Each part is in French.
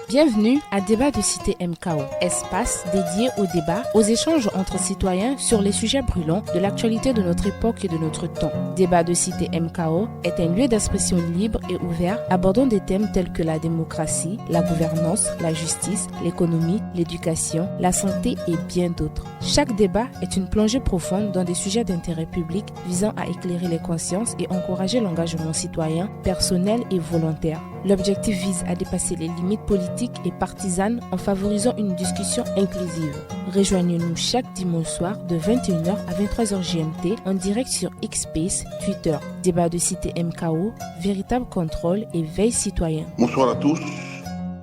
Bienvenue à Débat de Cité MKO, espace dédié au débat, aux échanges entre citoyens sur les sujets brûlants de l'actualité de notre époque et de notre temps. Débat de Cité MKO est un lieu d'expression libre et ouvert abordant des thèmes tels que la démocratie, la gouvernance, la justice, l'économie, l'éducation, la santé et bien d'autres. Chaque débat est une plongée profonde dans des sujets d'intérêt public visant à éclairer les consciences et encourager l'engagement citoyen, personnel et volontaire. L'objectif vise à dépasser les limites politiques et partisanes en favorisant une discussion inclusive. Rejoignez-nous chaque dimanche soir de 21h à 23h GMT en direct sur X-Space, Twitter. Débat de Cité MKO, véritable contrôle et veille citoyen. Bonsoir à tous,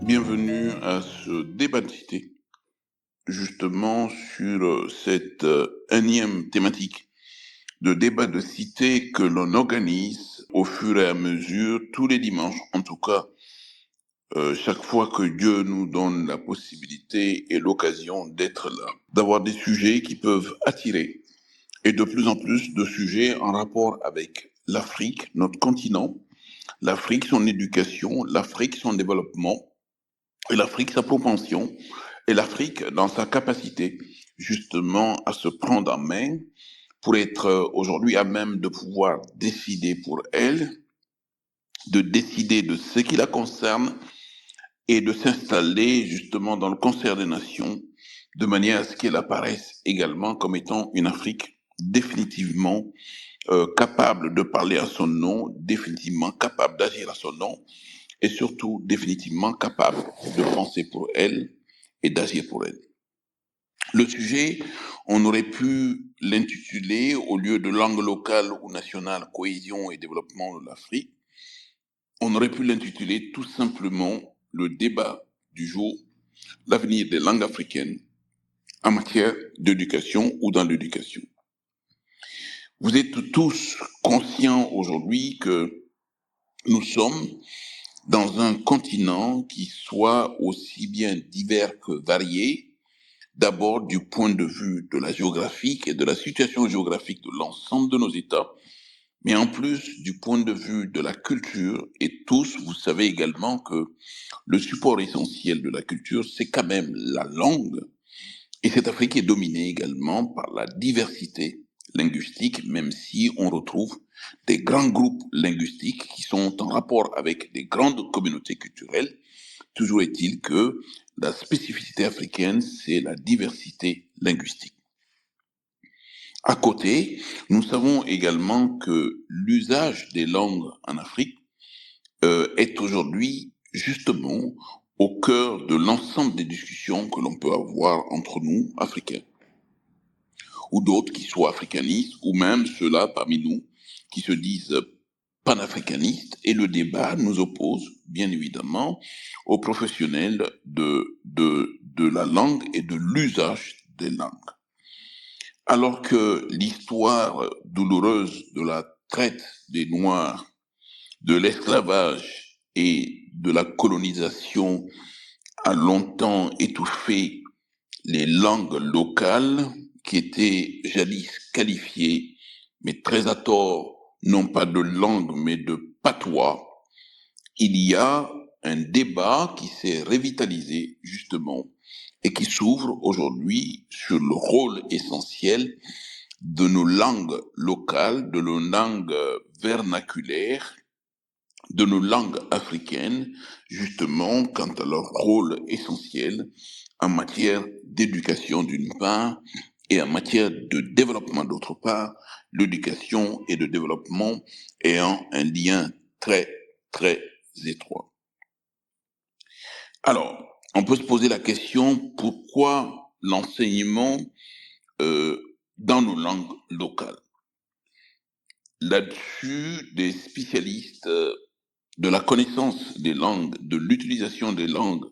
bienvenue à ce débat de cité, justement sur cette énième thématique de débat de cité que l'on organise au fur et à mesure, tous les dimanches, en tout cas, chaque fois que Dieu nous donne la possibilité et l'occasion d'être là, d'avoir des sujets qui peuvent attirer, et de plus en plus de sujets en rapport avec l'Afrique, notre continent, l'Afrique, son éducation, l'Afrique, son développement, et l'Afrique, sa propension, et l'Afrique dans sa capacité justement à se prendre en main pour être aujourd'hui à même de pouvoir décider pour elle, de décider de ce qui la concerne et de s'installer justement dans le concert des nations de manière à ce qu'elle apparaisse également comme étant une Afrique définitivement capable de parler à son nom, définitivement capable d'agir à son nom et surtout définitivement capable de penser pour elle et d'agir pour elle. Le sujet, on aurait pu l'intituler, au lieu de langue locale ou nationale, cohésion et développement de l'Afrique, on aurait pu l'intituler tout simplement le débat du jour, l'avenir des langues africaines en matière d'éducation ou dans l'éducation. Vous êtes tous conscients aujourd'hui que nous sommes dans un continent qui soit aussi bien divers que varié, d'abord du point de vue de la géographie et de la situation géographique de l'ensemble de nos États, mais en plus du point de vue de la culture, et tous, vous savez également que le support essentiel de la culture, c'est quand même la langue, et cette Afrique est dominée également par la diversité linguistique, même si on retrouve des grands groupes linguistiques qui sont en rapport avec des grandes communautés culturelles. Toujours est-il que la spécificité africaine, c'est la diversité linguistique. À côté, nous savons également que l'usage des langues en Afrique est aujourd'hui justement au cœur de l'ensemble des discussions que l'on peut avoir entre nous, Africains, ou d'autres qui soient africanistes, ou même ceux-là parmi nous qui se disent panafricanistes, et le débat nous oppose, bien évidemment, aux professionnels de la langue et de l'usage des langues. Alors que l'histoire douloureuse de la traite des Noirs, de l'esclavage et de la colonisation a longtemps étouffé les langues locales qui étaient jadis qualifiées, mais très à tort, non pas de langue, mais de patois, il y a un débat qui s'est revitalisé, justement, et qui s'ouvre aujourd'hui sur le rôle essentiel de nos langues locales, de nos langues vernaculaires, de nos langues africaines, justement, quant à leur rôle essentiel en matière d'éducation d'une part et en matière de développement d'autre part, l'éducation et le développement ayant un lien très, très étroit. Alors, on peut se poser la question, pourquoi l'enseignement dans nos langues locales? Là-dessus, des spécialistes de la connaissance des langues, de l'utilisation des langues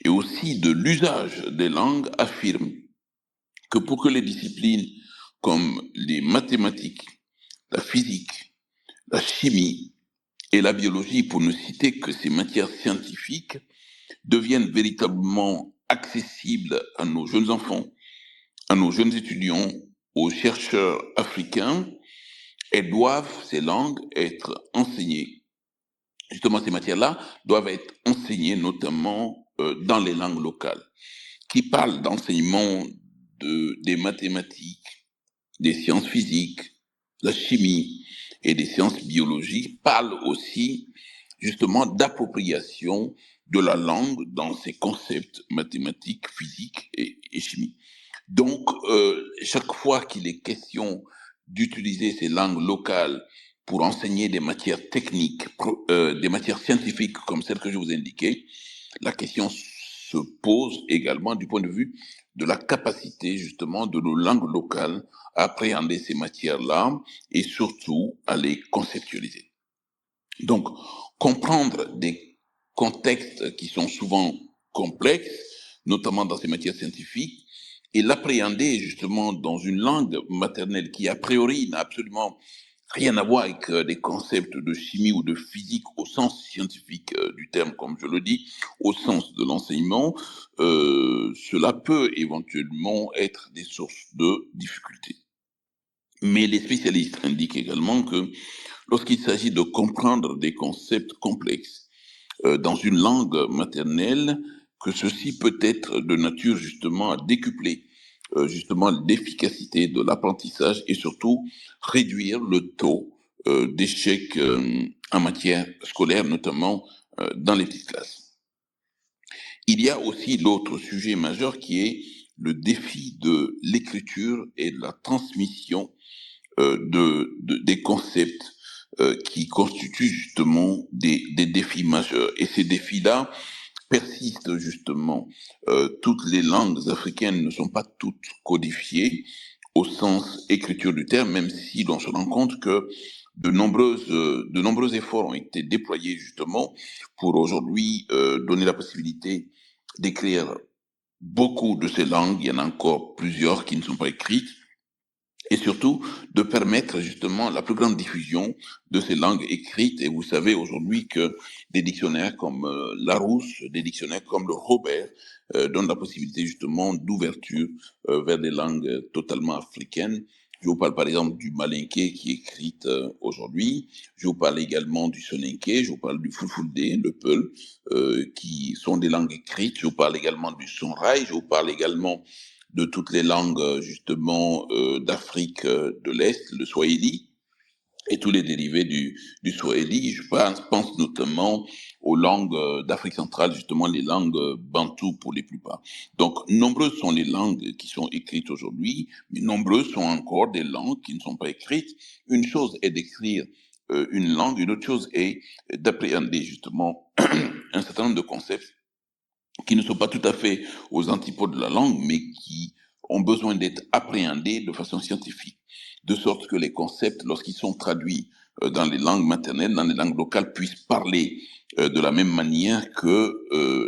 et aussi de l'usage des langues affirment que pour que les disciplines comme les mathématiques, la physique, la chimie et la biologie, pour ne citer que ces matières scientifiques, deviennent véritablement accessibles à nos jeunes enfants, à nos jeunes étudiants, aux chercheurs africains, et doivent, ces langues, être enseignées Justement, ces matières-là doivent être enseignées notamment dans les langues locales. Qui parle d'enseignement des mathématiques, des sciences physiques, la chimie et des sciences biologiques, parle aussi justement d'appropriation de la langue dans ses concepts mathématiques, physiques et chimie. Donc, chaque fois qu'il est question d'utiliser ces langues locales pour enseigner des matières techniques, des matières scientifiques comme celles que je vous ai indiquées, la question se pose également du point de vue de la capacité justement de nos langues locales à appréhender ces matières-là et surtout à les conceptualiser. Donc, comprendre des contextes qui sont souvent complexes, notamment dans ces matières scientifiques, et l'appréhender justement dans une langue maternelle qui a priori n'a absolument rien à voir avec des concepts de chimie ou de physique au sens scientifique du terme, comme je le dis, au sens de l'enseignement, cela peut éventuellement être des sources de difficultés. Mais les spécialistes indiquent également que lorsqu'il s'agit de comprendre des concepts complexes dans une langue maternelle, que ceci peut être de nature justement à décupler justement l'efficacité de l'apprentissage et surtout réduire le taux d'échec en matière scolaire, notamment dans les petites classes. Il y a aussi l'autre sujet majeur qui est le défi de l'écriture et de la transmission des concepts qui constituent justement des défis majeurs. Et ces défis-là persistent justement. Toutes les langues africaines ne sont pas toutes codifiées au sens écriture du terme, même si l'on se rend compte que de nombreux efforts ont été déployés justement pour aujourd'hui donner la possibilité d'écrire beaucoup de ces langues. Il y en a encore plusieurs qui ne sont pas écrites et surtout de permettre justement la plus grande diffusion de ces langues écrites. Et vous savez aujourd'hui que des dictionnaires comme Larousse, des dictionnaires comme le Robert donnent la possibilité justement d'ouverture vers des langues totalement africaines. Je vous parle par exemple du malinké qui est écrite aujourd'hui. Je vous parle également du soninké. Je vous parle du fulfulde, le peul, qui sont des langues écrites. Je vous parle également du sonrai. Je vous parle également de toutes les langues justement d'Afrique de l'Est, le swahili et tous les dérivés du swahili. Je pense notamment aux langues d'Afrique centrale, justement les langues bantoues pour les plupart. Donc, nombreuses sont les langues qui sont écrites aujourd'hui, mais nombreuses sont encore des langues qui ne sont pas écrites. Une chose est d'écrire une langue, une autre chose est d'appréhender justement un certain nombre de concepts qui ne sont pas tout à fait aux antipodes de la langue, mais qui ont besoin d'être appréhendés de façon scientifique, de sorte que les concepts, lorsqu'ils sont traduits dans les langues maternelles, dans les langues locales, puissent parler de la même manière que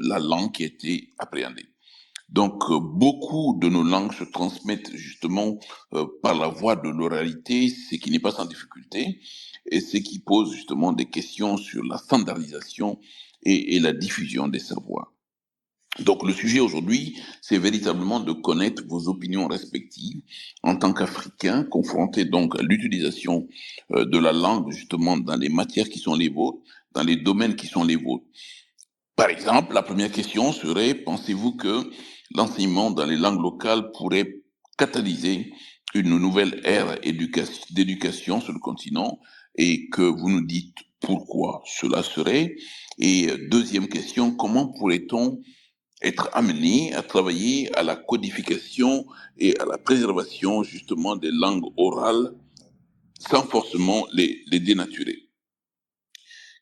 la langue qui a été appréhendée. Donc, beaucoup de nos langues se transmettent justement par la voie de l'oralité, ce qui n'est pas sans difficulté, et ce qui pose justement des questions sur la standardisation et la diffusion des savoirs. Donc le sujet aujourd'hui, c'est véritablement de connaître vos opinions respectives en tant qu'Africains, confrontés donc à l'utilisation de la langue justement dans les matières qui sont les vôtres, dans les domaines qui sont les vôtres. Par exemple, la première question serait, pensez-vous que l'enseignement dans les langues locales pourrait catalyser une nouvelle ère d'éducation sur le continent et que vous nous dites pourquoi cela serait? Et deuxième question, comment pourrait-on être amené à travailler à la codification et à la préservation justement des langues orales sans forcément les dénaturer?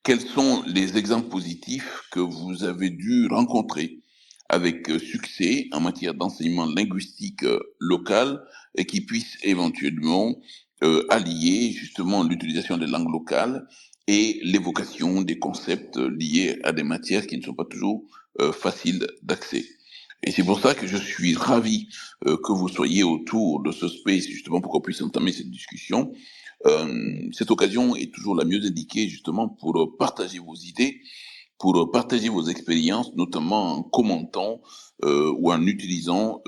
Quels sont les exemples positifs que vous avez dû rencontrer avec succès en matière d'enseignement linguistique local et qui puissent éventuellement allier justement l'utilisation des langues locales et l'évocation des concepts liés à des matières qui ne sont pas toujours faciles d'accès? Et c'est pour ça que je suis ravi que vous soyez autour de ce space, justement pour qu'on puisse entamer cette discussion. Cette occasion est toujours la mieux indiquée, justement, pour partager vos idées, pour partager vos expériences, notamment en commentant ou en utilisant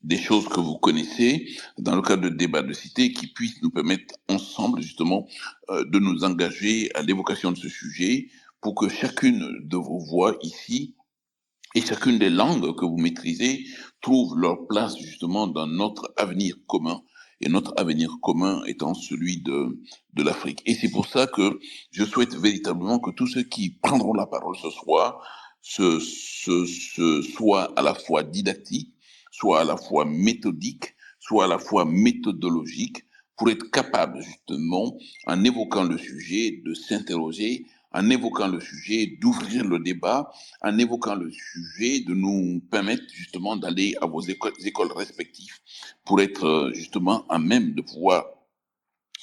des choses que vous connaissez dans le cadre de débats de cité qui puissent nous permettre ensemble justement de nous engager à l'évocation de ce sujet pour que chacune de vos voix ici et chacune des langues que vous maîtrisez trouve leur place justement dans notre avenir commun, et notre avenir commun étant celui de l'Afrique. Et c'est pour ça que je souhaite véritablement que tous ceux qui prendront la parole ce soir soient à la fois didactiques, soit à la fois méthodiques, soit à la fois méthodologiques, pour être capables justement, en évoquant le sujet, de s'interroger, en évoquant le sujet, d'ouvrir le débat, en évoquant le sujet, de nous permettre justement d'aller à vos écoles respectives pour être justement à même de pouvoir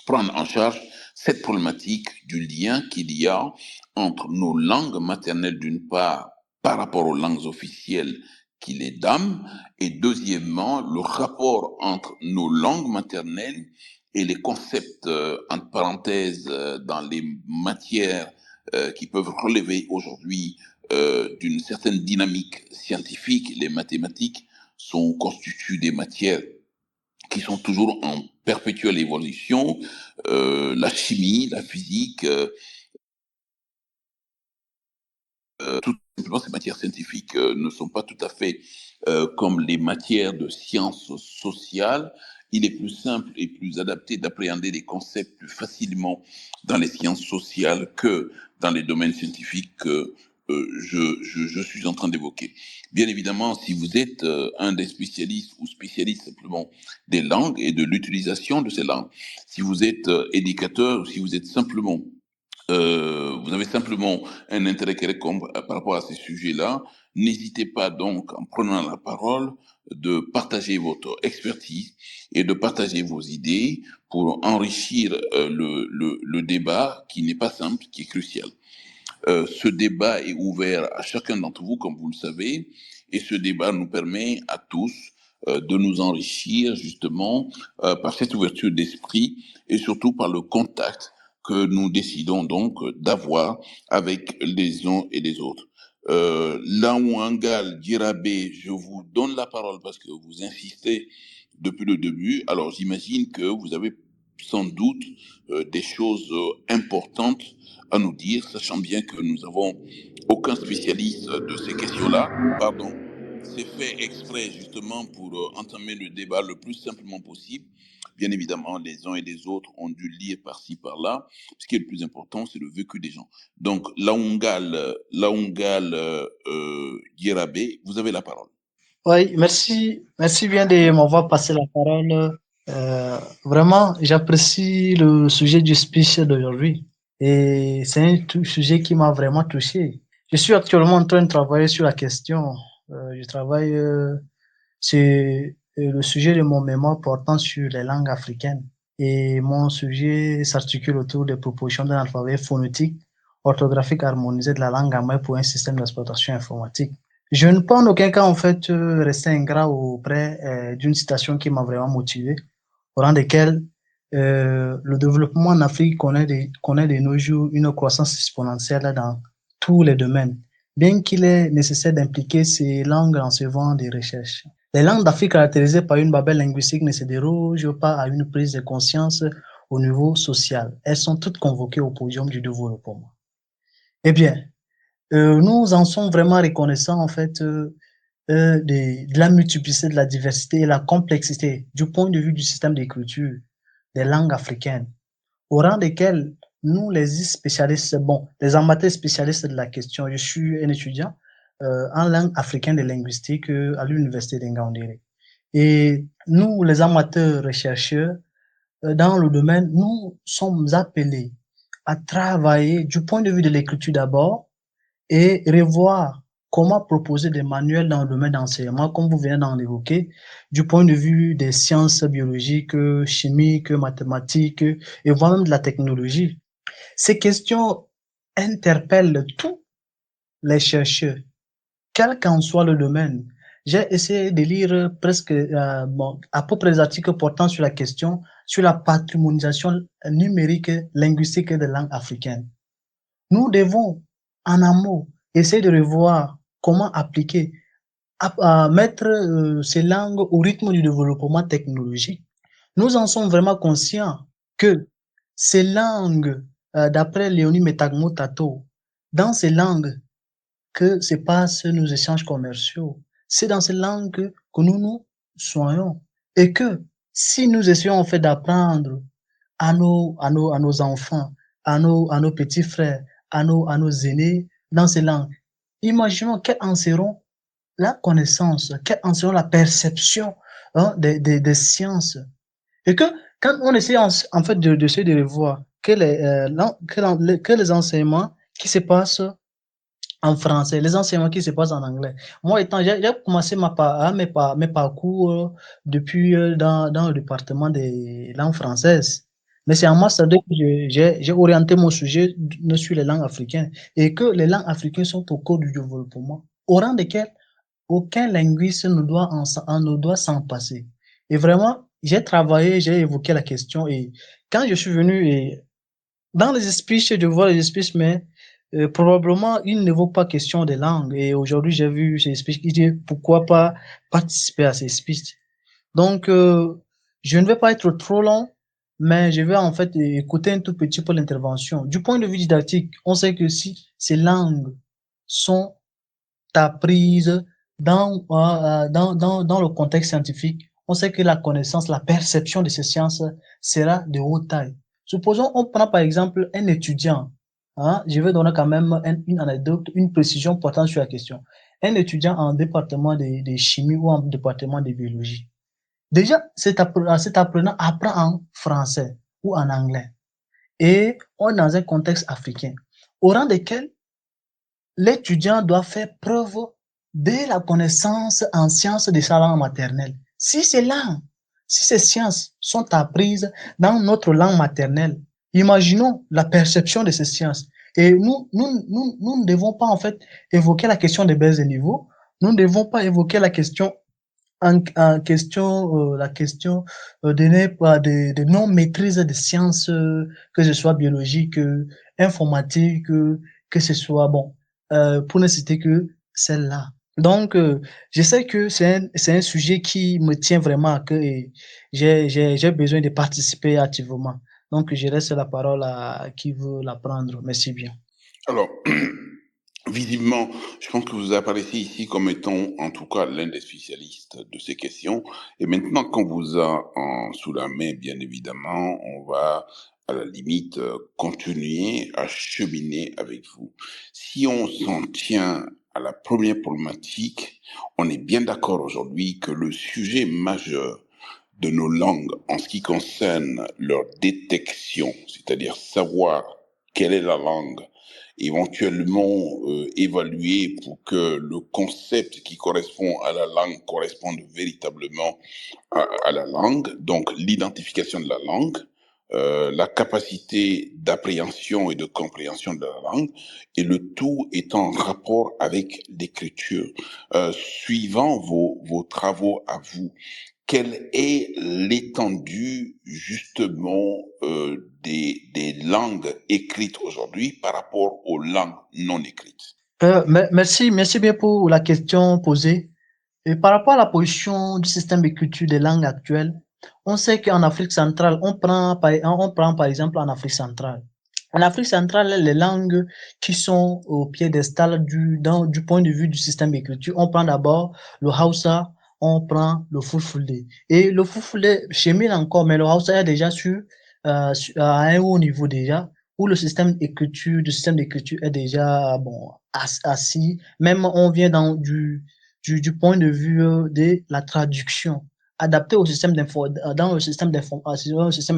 prendre en charge cette problématique du lien qu'il y a entre nos langues maternelles d'une part par rapport aux langues officielles qui les damnent, et deuxièmement, le rapport entre nos langues maternelles et les concepts, entre parenthèses, dans les matières qui peuvent relever aujourd'hui d'une certaine dynamique scientifique. Les mathématiques constituent des matières qui sont toujours en perpétuelle évolution, la chimie, la physique, tout simplement ces matières scientifiques ne sont pas tout à fait comme les matières de sciences sociales. Il est plus simple et plus adapté d'appréhender les concepts plus facilement dans les sciences sociales que dans les domaines scientifiques que je suis en train d'évoquer. Bien évidemment, si vous êtes un des spécialistes ou spécialiste simplement des langues et de l'utilisation de ces langues, si vous êtes éducateur, si vous êtes simplement vous avez simplement un intérêt quelconque par rapport à ces sujets-là, n'hésitez pas donc, en prenant la parole, de partager votre expertise et de partager vos idées pour enrichir le débat qui n'est pas simple, qui est crucial. Ce débat est ouvert à chacun d'entre vous, comme vous le savez, et ce débat nous permet à tous de nous enrichir justement par cette ouverture d'esprit et surtout par le contact que nous décidons donc d'avoir avec les uns et les autres. Laouangal Djirabé, je vous donne la parole parce que vous insistez depuis le début. Alors j'imagine que vous avez sans doute des choses importantes à nous dire, sachant bien que nous n'avons aucun spécialiste de ces questions-là. Pardon. C'est fait exprès justement pour entamer le débat le plus simplement possible. Bien évidemment, les uns et les autres ont dû lire par-ci, par-là. Ce qui est le plus important, c'est le vécu des gens. Donc, Laungal Guérabé, vous avez la parole. Oui, merci, merci bien de m'avoir passé la parole. Vraiment, j'apprécie le sujet du speech d'aujourd'hui et c'est un sujet qui m'a vraiment touché. Je suis actuellement en train de travailler sur la question. Je travaille sur le sujet de mon mémoire portant sur les langues africaines et mon sujet s'articule autour des propositions d'un alphabet phonétique orthographique harmonisé de la langue amère pour un système d'exploitation informatique. Je ne peux en aucun cas, en fait, rester ingrat auprès d'une citation qui m'a vraiment motivé, au rang desquelles le développement en Afrique connaît de nos jours une croissance exponentielle dans tous les domaines, bien qu'il est nécessaire d'impliquer ces langues en suivant des recherches. Les langues d'Afrique caractérisées par une babelle linguistique ne se dérogent pas à une prise de conscience au niveau social. Elles sont toutes convoquées au podium du développement. Eh bien, nous en sommes vraiment reconnaissants en fait de la multiplicité, de la diversité et la complexité du point de vue du système d'écriture des langues africaines, au rang desquelles nous, les spécialistes, bon, les amateurs spécialistes de la question, je suis un étudiant en langue africaine de linguistique à l'université d'Ingaoundéré. Et nous, les amateurs chercheurs, dans le domaine, nous sommes appelés à travailler du point de vue de l'écriture d'abord, et revoir comment proposer des manuels dans le domaine d'enseignement, comme vous venez d'en évoquer, du point de vue des sciences biologiques, chimiques, mathématiques et voire même de la technologie. Ces questions interpellent tous les chercheurs, quel qu'en soit le domaine. J'ai essayé de lire presque à peu près des articles portant sur la question, sur la patrimonialisation numérique linguistique des langues africaines. Nous devons, en amont, essayer de revoir comment appliquer à mettre ces langues au rythme du développement technologique. Nous en sommes vraiment conscients que ces langues, d'après Léonie Metagmo-Tato, dans ces langues que se passent nos échanges commerciaux, c'est dans ces langues que nous nous soignons. Et que si nous essayons en fait d'apprendre à nos enfants, à nos petits frères, à nos aînés dans ces langues, imaginons quelles en seront la connaissance, quelle en seront la perception des sciences. Et que quand on essaie en fait de voir que les enseignements qui se passent en français, les enseignements qui se passent en anglais. Moi, étant, j'ai commencé mes parcours depuis dans le département des langues françaises. Mais c'est en master 2 que j'ai orienté mon sujet sur les langues africaines et que les langues africaines sont au cœur du développement, au rang desquelles aucun linguiste ne doit s'en passer. Et vraiment, j'ai travaillé, j'ai évoqué la question et quand je suis venu et dans les speeches, je vois les speeches, mais probablement, il ne vaut pas question de langue. Et aujourd'hui, j'ai vu ces speeches qui disent pourquoi pas participer à ces speeches. Donc, je ne vais pas être trop long, mais je vais en fait écouter un tout petit peu l'intervention. Du point de vue didactique, on sait que si ces langues sont apprises dans le contexte scientifique, on sait que la connaissance, la perception de ces sciences sera de haute taille. Supposons, on prend par exemple un étudiant. Hein, je vais donner quand même une anecdote, une précision portant sur la question. Un étudiant en département de chimie ou en département de biologie. Déjà, cet apprenant apprend en français ou en anglais. Et on est dans un contexte africain, au rang desquels l'étudiant doit faire preuve de la connaissance en sciences de sa langue maternelle. Si ces langues, si ces sciences sont apprises dans notre langue maternelle, imaginons la perception de ces sciences. Et nous ne devons pas en fait évoquer la question des baisses de niveau. Nous ne devons pas évoquer la question en question, la question de non-maîtrise des sciences, que ce soit biologique, informatique, que ce soit, bon, pour ne citer que celle-là. Donc, je sais que c'est un sujet qui me tient vraiment à cœur et j'ai besoin de participer activement. Donc, je laisse la parole à qui veut la prendre. Merci bien. Alors, visiblement, je pense que vous apparaissez ici comme étant, en tout cas, l'un des spécialistes de ces questions. Et maintenant qu'on vous a sous la main, bien évidemment, on va, à la limite, continuer à cheminer avec vous. Si on s'en tient à la première problématique, on est bien d'accord aujourd'hui que le sujet majeur de nos langues en ce qui concerne leur détection, c'est-à-dire savoir quelle est la langue, éventuellement évaluer pour que le concept qui correspond à la langue corresponde véritablement à la langue, donc l'identification de la langue, la capacité d'appréhension et de compréhension de la langue, et le tout est en rapport avec l'écriture. Suivant vos travaux à vous, quelle est l'étendue justement des langues écrites aujourd'hui par rapport aux langues non écrites? Merci bien pour la question posée. Et par rapport à la position du système d'écriture des langues actuelles, on sait qu'en Afrique centrale, on prend par exemple en Afrique centrale. En Afrique centrale, les langues qui sont au piédestal du point de vue du système d'écriture, on prend d'abord le Hausa, on prend le Fulfulde. Et le Fulfulde chemine encore, mais le Hausa est déjà à un haut niveau déjà, où le système d'écriture est déjà bon, assis. Même on vient du point de vue de la traduction adaptée au système dans le système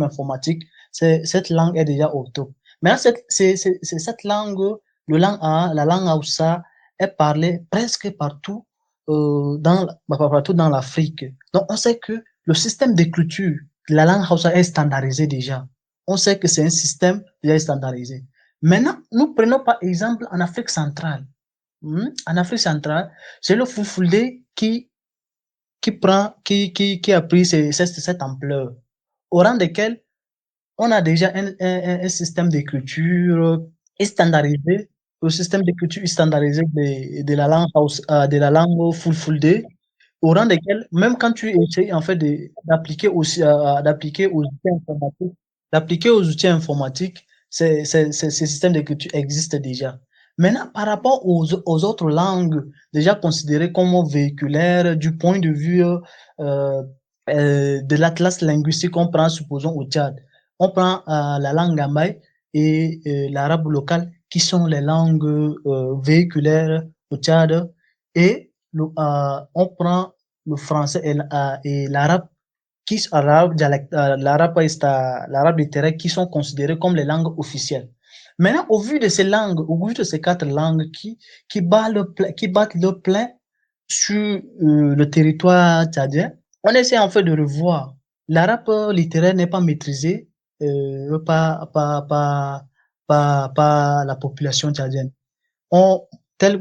informatique, cette langue est déjà au top. Maintenant, cette langue, la langue Hausa est parlée presque partout, partout dans l'Afrique. Donc, on sait que le système d'écriture de la langue Hausa est standardisé déjà. On sait que c'est un système déjà standardisé. Maintenant, nous prenons par exemple en Afrique centrale. En Afrique centrale, c'est le Fulfulde qui a pris cette ampleur, au rang desquels on a déjà un système d'écriture standardisé le système d'écriture standardisé de la langue Fulfulde, au rang desquels, même quand tu essayes en fait d'appliquer aussi, d'appliquer aux outils informatiques, ces systèmes d'écriture existent déjà. Maintenant, par rapport aux autres langues déjà considérées comme véhiculaires du point de vue de l'atlas linguistique, on prend, supposons, au Tchad, on prend la langue gamay et l'arabe local, qui sont les langues véhiculaires au Tchad, et on prend le français et l'arabe, l'arabe littéraire, qui sont considérés comme les langues officielles. Maintenant, au vu de ces langues, au vu de ces quatre langues qui battent le plein sur le territoire tchadien, on essaie en fait de revoir. L'arabe littéraire n'est pas maîtrisé par la population tchadienne. On,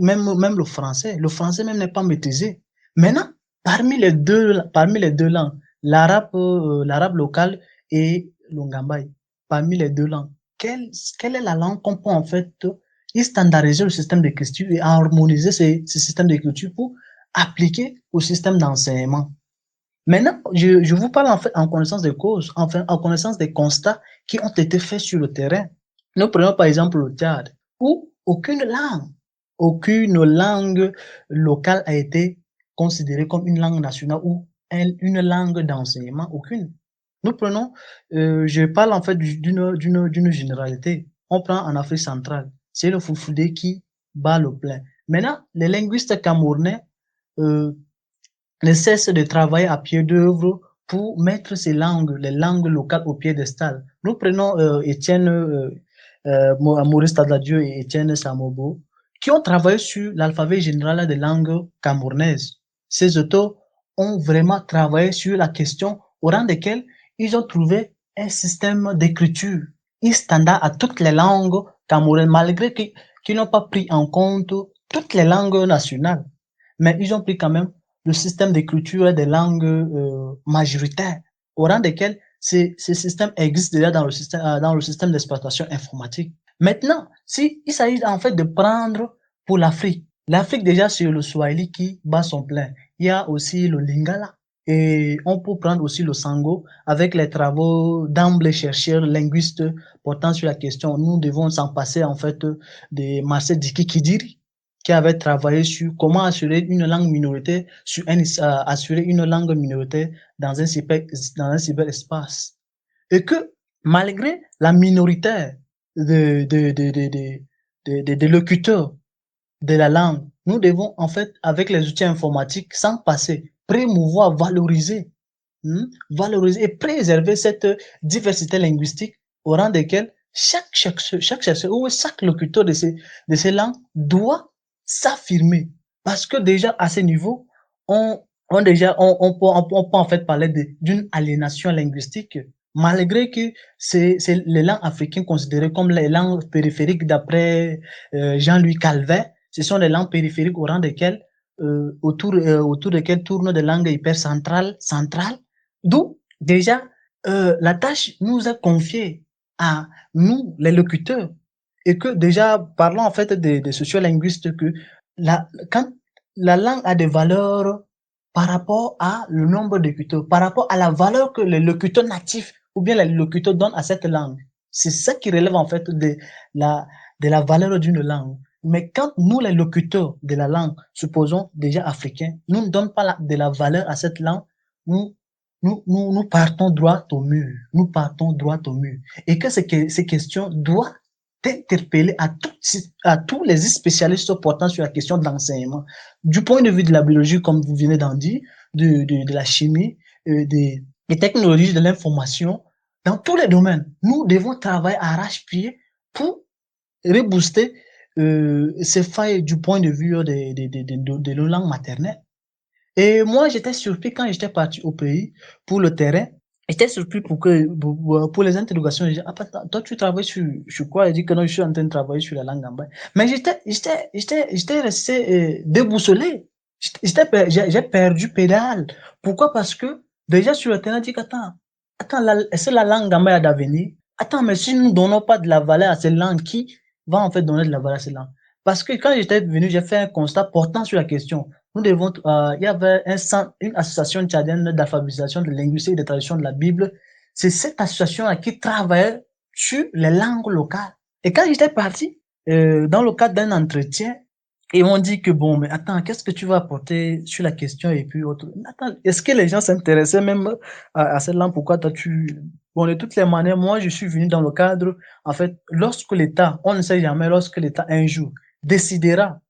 même le français même n'est pas maîtrisé. Maintenant, parmi les deux langues, l'arabe local et le ngambay, parmi les deux langues, quelle est la langue qu'on peut en fait standardiser le système d'écriture et harmoniser ces systèmes d'écriture pour appliquer au système d'enseignement? Maintenant, je vous parle en fait en connaissance des causes, enfin en connaissance des constats qui ont été faits sur le terrain. Nous prenons par exemple le Tchad, où aucune langue locale a été considérée comme une langue nationale ou une langue d'enseignement, aucune. Nous prenons, je parle en fait d'une généralité. On prend en Afrique centrale, c'est le Fulfulde qui bat le plein. Maintenant, les linguistes camerounais ne cessent de travailler à pied d'œuvre pour mettre les langues locales au piédestal. Nous prenons Maurice Tadadieu et Étienne Samobo, qui ont travaillé sur l'alphabet général des langues camerounaises. Ces auteurs ont vraiment travaillé sur la question au rang desquels ils ont trouvé un système d'écriture standard à toutes les langues camerounaises, malgré qu'ils n'ont pas pris en compte toutes les langues nationales. Mais ils ont pris quand même le système d'écriture des langues majoritaires, au rang desquels ces systèmes existent déjà dans le système d'exploitation informatique. Maintenant, il s'agit en fait de prendre pour l'Afrique. L'Afrique, déjà, c'est le Swahili qui bat son plein. Il y a aussi le Lingala. Et on peut prendre aussi le Sango avec les travaux d'ambles chercheurs linguistes portant sur la question. Nous devons s'en passer en fait de Marcel Diki Kidiri, qui avait travaillé sur comment assurer une langue minoritaire assurer une langue minoritaire dans un cyberespace. Et que malgré la minorité des locuteurs de la langue, nous devons en fait, avec les outils informatiques, s'en passer, promouvoir, valoriser et préserver cette diversité linguistique au rang desquels chaque chercheur ou chaque locuteur de ces langues doit s'affirmer. Parce que déjà, à ce niveau, on peut en fait parler d'une aliénation linguistique, malgré que c'est les langues africaines considérées comme les langues périphériques d'après Jean-Louis Calvet. Ce sont les langues périphériques au rang desquelles, autour desquelles tournent des langues hypercentrales, d'où déjà la tâche nous est confiée à nous, les locuteurs, et que déjà, parlons en fait des sociolinguistes, que quand la langue a des valeurs par rapport à le nombre d'écouteurs, par rapport à la valeur que les locuteurs natifs ou bien les locuteurs donnent à cette langue. C'est ça qui relève en fait de la valeur d'une langue. Mais quand nous, les locuteurs de la langue, supposons déjà africains, nous ne donnons pas de la valeur à cette langue, nous partons droit au mur. Nous partons droit au mur. Et que ces questions doivent interpeller à tous les spécialistes portant sur la question de l'enseignement. Du point de vue de la biologie, comme vous venez d'en dire, de la chimie, des technologies de l'information, dans tous les domaines, nous devons travailler à arrache-pied pour rebooster ces failles du point de vue de nos langues maternelles. Et moi, j'étais surpris quand j'étais parti au pays pour le terrain. J'étais surpris pour les interrogations. J'ai dit, ah, toi, tu travailles sur quoi? Il dit que non, je suis en train de travailler sur la langue gambaye. Mais j'étais resté déboussolé. J'ai perdu pédale. Pourquoi? Parce que déjà sur le terrain, je dis qu'attends, est-ce que la langue gambaye a d'avenir? Attends, mais si nous ne donnons pas de la valeur à ces langues, qui va en fait donner de la valeur à ces langues? Parce que quand j'étais venu, j'ai fait un constat portant sur la question. Nous devons, il y avait une association tchadienne d'alphabétisation de linguistique et de tradition de la Bible. C'est cette association-là qui travaillait sur les langues locales. Et quand j'étais parti, dans le cadre d'un entretien, ils m'ont dit que bon, mais attends, qu'est-ce que tu vas apporter sur la question et puis autre. Attends, est-ce que les gens s'intéressaient même à cette langue? Pourquoi t'as-tu... Bon, de toutes les manières, moi, je suis venu dans le cadre, en fait, lorsque l'État, on ne sait jamais, lorsque l'État un jour décidera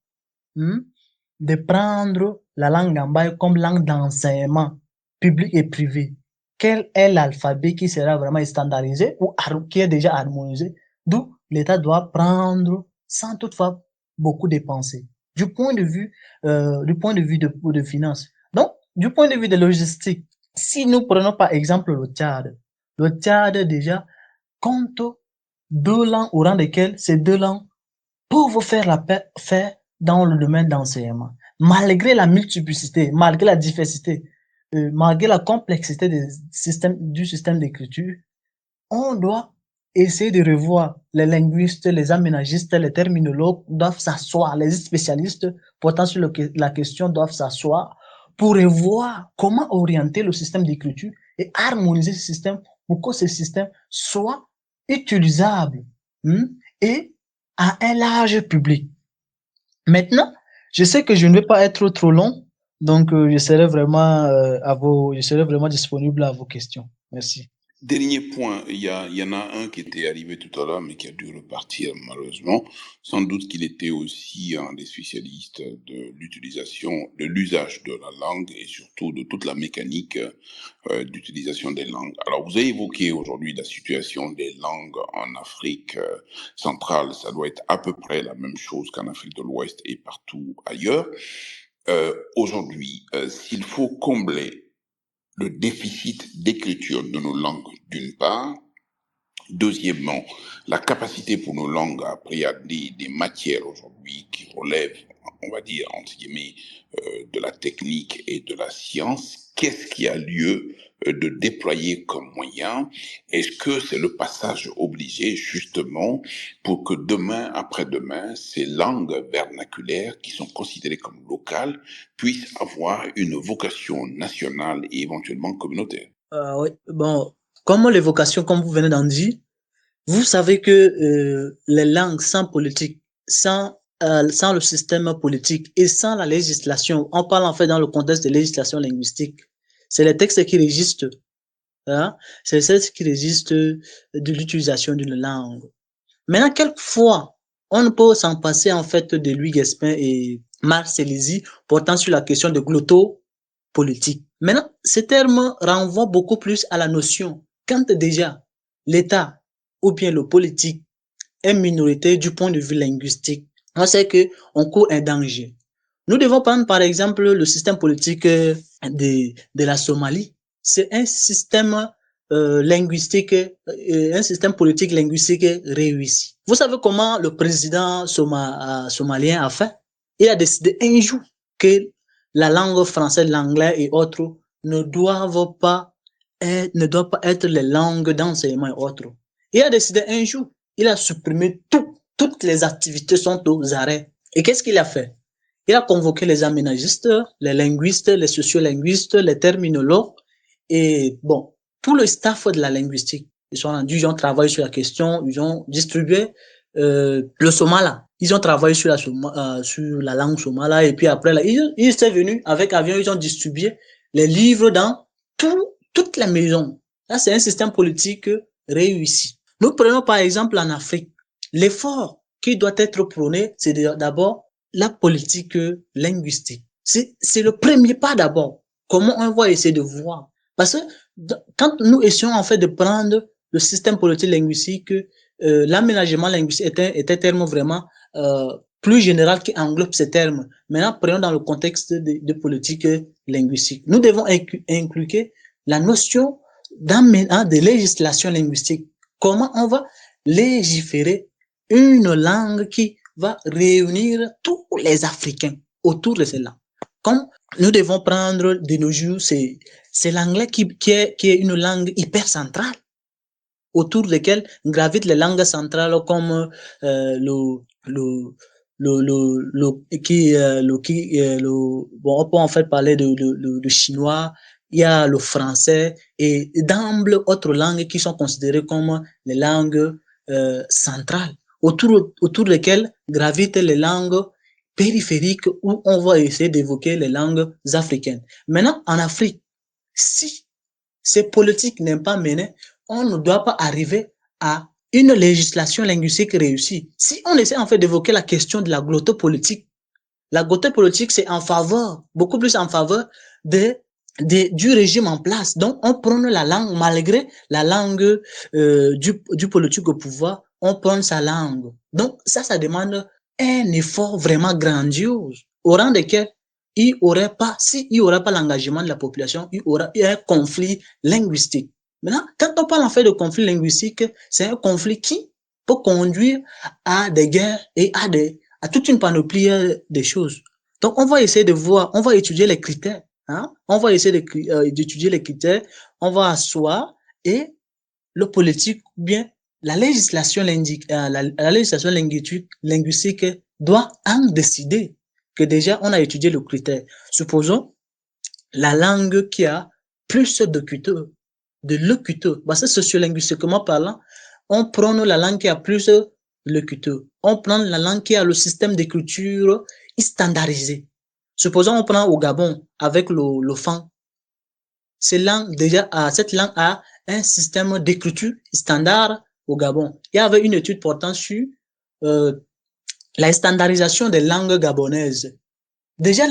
de prendre la langue gambaye comme langue d'enseignement public et privé, quel est l'alphabet qui sera vraiment standardisé ou qui est déjà harmonisé, d'où l'État doit prendre sans toutefois beaucoup dépenser du point de vue de finances. Donc, du point de vue de logistique, si nous prenons par exemple le Tchad déjà compte 2 langues au rang desquelles ces 2 langues peuvent faire la paix dans le domaine d'enseignement. Malgré la multiplicité, malgré la diversité, malgré la complexité du système d'écriture, on doit essayer de revoir. Les linguistes, les aménagistes, les terminologues doivent s'asseoir, les spécialistes portant sur la question doivent s'asseoir pour revoir comment orienter le système d'écriture et harmoniser ce système pour que ce système soit utilisable et à un large public. Maintenant, je sais que je ne vais pas être trop long, donc je serai vraiment disponible à vos questions. Merci. Dernier point, il y en a un qui était arrivé tout à l'heure, mais qui a dû repartir malheureusement. Sans doute qu'il était aussi un des spécialistes de l'usage de la langue et surtout de toute la mécanique d'utilisation des langues. Alors, vous avez évoqué aujourd'hui la situation des langues en Afrique centrale. Ça doit être à peu près la même chose qu'en Afrique de l'Ouest et partout ailleurs. Aujourd'hui, s'il faut combler le déficit d'écriture de nos langues, d'une part. Deuxièmement, la capacité pour nos langues à appréhender des matières aujourd'hui qui relèvent, on va dire, entre guillemets, de la technique et de la science. Qu'est-ce qui a lieu de déployer comme moyen? Est-ce que c'est le passage obligé, justement, pour que demain, après-demain, ces langues vernaculaires qui sont considérées comme locales puissent avoir une vocation nationale et éventuellement communautaire? Oui, bon, comme l'évocation, comme vous venez d'en dire, vous savez que les langues sans politique, sans le système politique et sans la législation, on parle en fait dans le contexte de législation linguistique, c'est les textes qui régissent, c'est les textes qui régissent de l'utilisation d'une langue. Maintenant, quelquefois, on ne peut s'en passer en fait de Louis Guespin et Marcellesi portant sur la question de glottopolitique. Maintenant, ces termes renvoient beaucoup plus à la notion quand déjà l'État ou bien le politique est minoritaire du point de vue linguistique. On sait qu'on court un danger. Nous devons prendre par exemple le système politique de la Somalie. C'est un système linguistique, un système politique linguistique réussi. Vous savez comment le président somalien a fait? Il a décidé un jour que la langue française, l'anglais et autres ne doivent pas être les langues d'enseignement et autres. Il a décidé un jour, il a supprimé toutes les activités sont aux arrêts. Et qu'est-ce qu'il a fait? Il a convoqué les aménagistes, les linguistes, les sociolinguistes, les terminologues et bon, tout le staff de la linguistique. Ils sont rendus, ils ont travaillé sur la question, ils ont distribué le somala. Ils ont travaillé sur la langue somala et puis après, là, ils sont venus avec avion, ils ont distribué les livres dans toutes les maisons. Là, c'est un système politique réussi. Nous prenons par exemple en Afrique, l'effort qui doit être prôné, c'est d'abord la politique linguistique. C'est le premier pas d'abord. Comment on va essayer de voir? Parce que quand nous essayons en fait de prendre le système politique linguistique, l'aménagement linguistique est un terme vraiment plus général qui englobe ces termes. Maintenant, prenons dans le contexte de politique linguistique. Nous devons inclure la notion de législation linguistique. Comment on va légiférer une langue qui va réunir tous les Africains autour de cette langue. Comme nous devons prendre de nos jours, c'est l'anglais qui est une langue hyper centrale, autour desquelles gravitent les langues centrales comme bon, on peut en fait parler de chinois, il y a le français et d'ample autres langues qui sont considérées comme les langues centrales, autour desquelles gravitent les langues périphériques où on va essayer d'évoquer les langues africaines. Maintenant, en Afrique, si ces politiques n'est pas menées, on ne doit pas arriver à une législation linguistique réussie. Si on essaie en fait d'évoquer la question de la glottopolitique, la glottopolitique c'est en faveur, beaucoup plus en faveur du régime en place. Donc, on prône la langue, malgré la langue du politique au pouvoir, on prône sa langue. Donc, ça demande un effort vraiment grandiose, au rang desquels il aurait pas, s'il n'y aurait pas l'engagement de la population, il y aura un conflit linguistique. Maintenant, quand on parle en fait de conflit linguistique, c'est un conflit qui peut conduire à des guerres et à toute une panoplie de choses. Donc, on va essayer de voir, on va étudier les critères. Hein? On va essayer d'étudier les critères, on va asseoir et le politique, bien, la législation linguistique doit en décider que déjà on a étudié le critère. Supposons la langue qui a plus de locuteurs. Parce que sociolinguistiquement parlant, on prend la langue qui a plus de locuteurs. On prend la langue qui a le système d'écriture standardisé. Supposons on prend au Gabon avec le fan. Cette langue a un système d'écriture standard au Gabon. Il y avait une étude portant sur la standardisation des langues gabonaises. Déjà,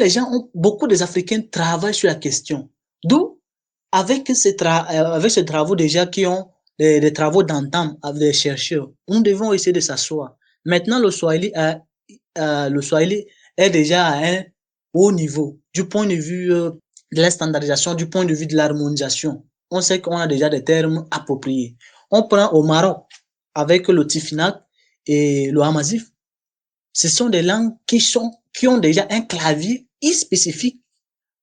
beaucoup des Africains travaillent sur la question. D'où, avec ces travaux déjà qui ont des travaux d'entame avec des chercheurs, nous devons essayer de s'asseoir. Maintenant, le Swahili est déjà à un haut niveau du point de vue de la standardisation, du point de vue de l'harmonisation. On sait qu'on a déjà des termes appropriés. On prend au Maroc avec le Tifinagh et le Amazigh. Ce sont des langues qui ont déjà un clavier spécifique.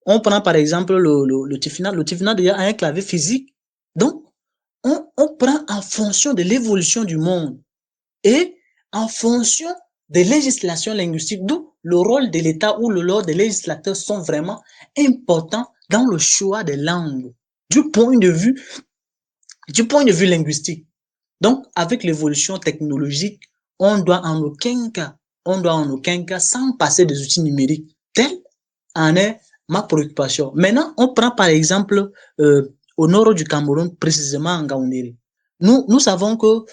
On prend par exemple le Tifinagh. Le Tifinagh déjà a un clavier physique. Donc, on prend en fonction de l'évolution du monde et en fonction des législations linguistiques, d'où le rôle de l'État ou le rôle des législateurs sont vraiment importants dans le choix des langues du point de vue linguistique. Donc, avec l'évolution technologique, on doit en aucun cas, sans passer des outils numériques. Tel en est ma préoccupation. Maintenant, on prend par exemple au nord du Cameroun, précisément en Gaoundéré. Nous savons que